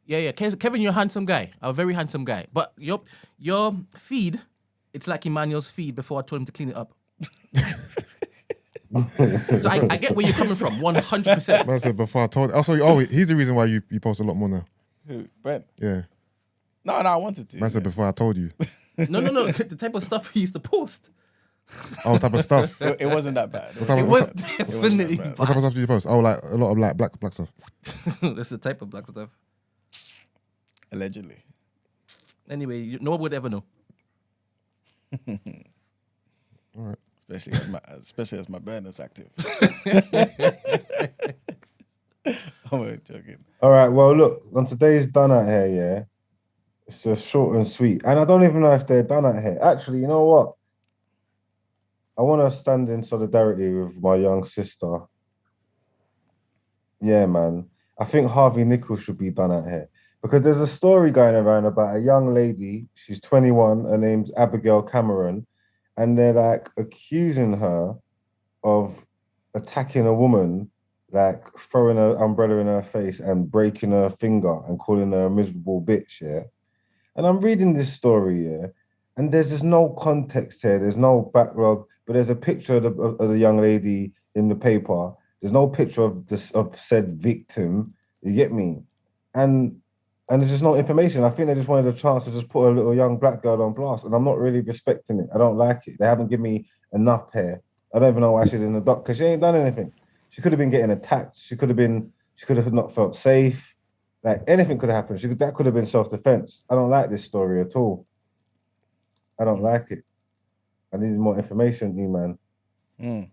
Yeah. Kevin, you're a handsome guy. A very handsome guy. But your feed, it's like Emmanuel's feed before I told him to clean it up. So I get where you're coming from, 100%. I said before I told. Also, he's the reason why you post a lot more now. Who? Brent? Yeah. No, I wanted to. I said before I told you. No. The type of stuff he used to post. Oh, type of stuff. It wasn't that bad. It was definitely bad. What type of stuff do you post? Oh, like a lot of black stuff. That's the type of black stuff. Allegedly. Anyway, no one would ever know. All right. Especially as my burner's active. I'm joking. All right, well, look, on today's Done Out Here, yeah, it's just short and sweet. And I don't even know if they're done out here. Actually, you know what? I want to stand in solidarity with my young sister. Yeah, man. I think Harvey Nichols should be done out here. Because there's a story going around about a young lady. She's 21. Her name's Abigail Cameron. And they're like accusing her of attacking a woman, like throwing an umbrella in her face and breaking her finger and calling her a miserable bitch, yeah? And I'm reading this story, yeah, and there's just no context here. There's no backlog, but there's a picture of the young lady in the paper. There's no picture of said victim. You get me? And there's just no information. I think they just wanted a chance to just put a little young black girl on blast, and I'm not really respecting it. I don't like it. They haven't given me enough here. I don't even know why she's in the dock because she ain't done anything. She could have been getting attacked. She could have not felt safe. Like anything could have happened. That could have been self-defense. I don't like this story at all. I don't like it. I need more information, man.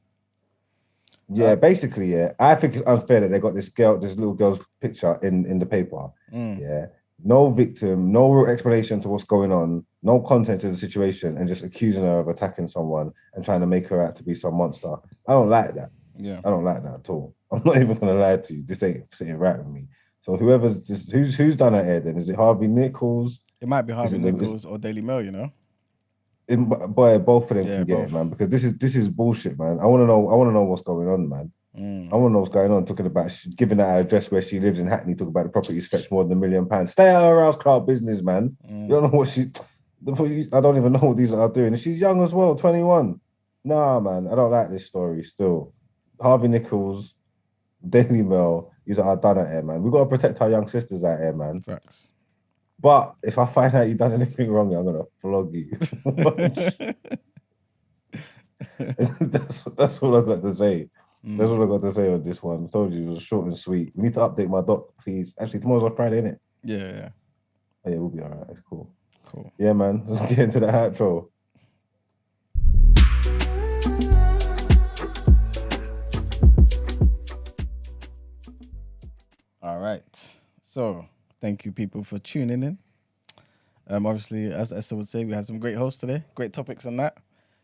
Yeah, basically, yeah. I think it's unfair that they got this little girl's picture in the paper. Yeah. No victim, no real explanation to what's going on, no content to the situation, and just accusing her of attacking someone and trying to make her out to be some monster. I don't like that. Yeah. I don't like that at all. I'm not even gonna lie to you. This ain't sitting right with me. So who's done that here then? Is it Harvey Nichols? It might be Harvey Nichols or Daily Mail, you know? Boy, both of them can get both. it, man, because this is bullshit, man. I want to know what's going on, man. I want to know what's going on. Talking about giving that address where she lives in Hackney. Talking about the properties fetch more than £1 million. Stay out of her house, crowd business, man. You don't know what I don't even know what these are doing. And she's young as well, 21. Nah, man, I don't like this story. Still, Harvey Nichols, Daily Mail. These are done out here, man. We got to protect our young sisters out here, man. Facts. But if I find out you've done anything wrong, I'm gonna flog you. that's all I got to say. That's all I got to say on this one. I told you it was short and sweet. We need to update my doc, please. Actually, tomorrow's our Friday, isn't it? Yeah. Oh, yeah, we'll be all right. It's cool. Cool. Yeah, man. Let's get into the outro. All right. So, thank you, people, for tuning in. Obviously, as Esther would say, we had some great hosts today. Great topics on that.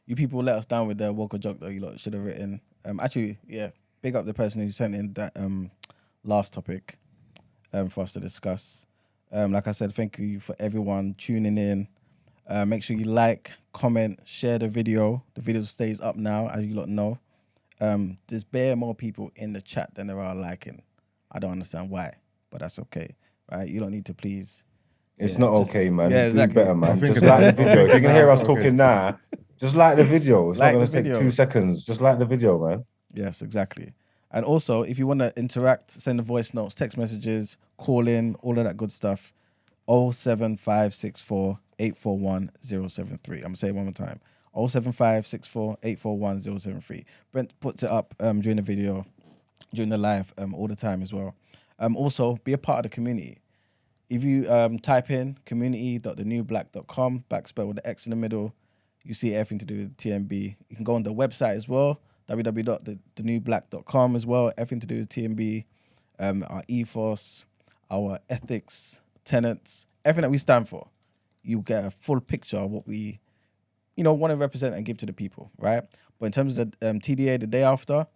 You people let us down with the Walker joke that you lot should have written. Actually, yeah, big up the person who sent in that last topic for us to discuss. Like I said, thank you for everyone tuning in. Make sure you like, comment, share the video. The video stays up now, as you lot know. There's bare more people in the chat than there are liking. I don't understand why, but that's okay. Right? You don't need to please. It's not okay, man. Yeah, exactly. Do better, man. think Just about like it. the video. If you can hear us Okay. talking now, just like the video. It's Like not going the to take video. 2 seconds. Just like the video, man. Yes, exactly. And also, if you want to interact, send the voice notes, text messages, call in, all of that good stuff. 07564 841 073. I'm going to say it one more time. 07564 841 073. Brent puts it up during the video, during the live, all the time as well. Also, be a part of the community. If you type in community.thenewblack.com, backspell with the X in the middle, you see everything to do with TNB. You can go on the website as well, www.thenewblack.com as well, everything to do with TNB, our ethos, our ethics, tenets, everything that we stand for. You get a full picture of what we, want to represent and give to the people, right? But in terms of the TDA the day after,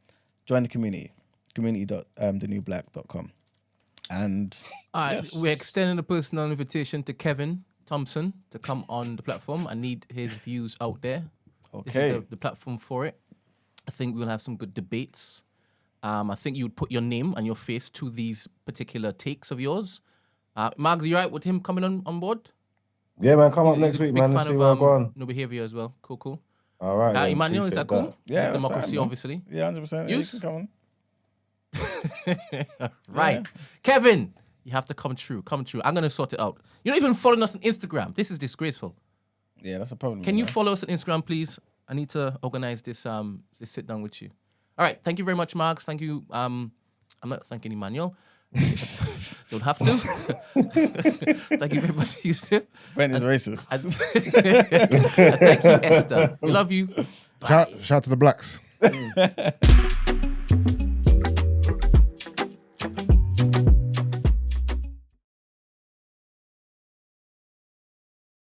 join the community, community.thenewblack.com. And we're extending a personal invitation to Kevin Thompson to come on the platform. I need his views out there. Okay. This is the platform for it. I think we'll have some good debates. I think you would put your name and your face to these particular takes of yours. Margs, you right with him coming on board? Yeah, man. Come up He's next a week, big man. fan Let's see of, where I'm going. No behavior as well. Cool. All right. then. Emmanuel, is that Appreciate cool? Yeah, that's Democracy, fine, man. obviously. Yeah, 100%. Use? You can come on. Right. Yeah. Kevin, you have to come true. I'm going to sort it out. You're not even following us on Instagram. This is disgraceful. Yeah, that's a problem. Can you man. follow us on Instagram, please? I need to organize this sit down with you. All right. Thank you very much, Marks. Thank you. I'm not thanking Emmanuel. Don't have to. Thank you very much, Yusuf. Brent is racist. And thank you, Esther. We love you. Shout to the blacks.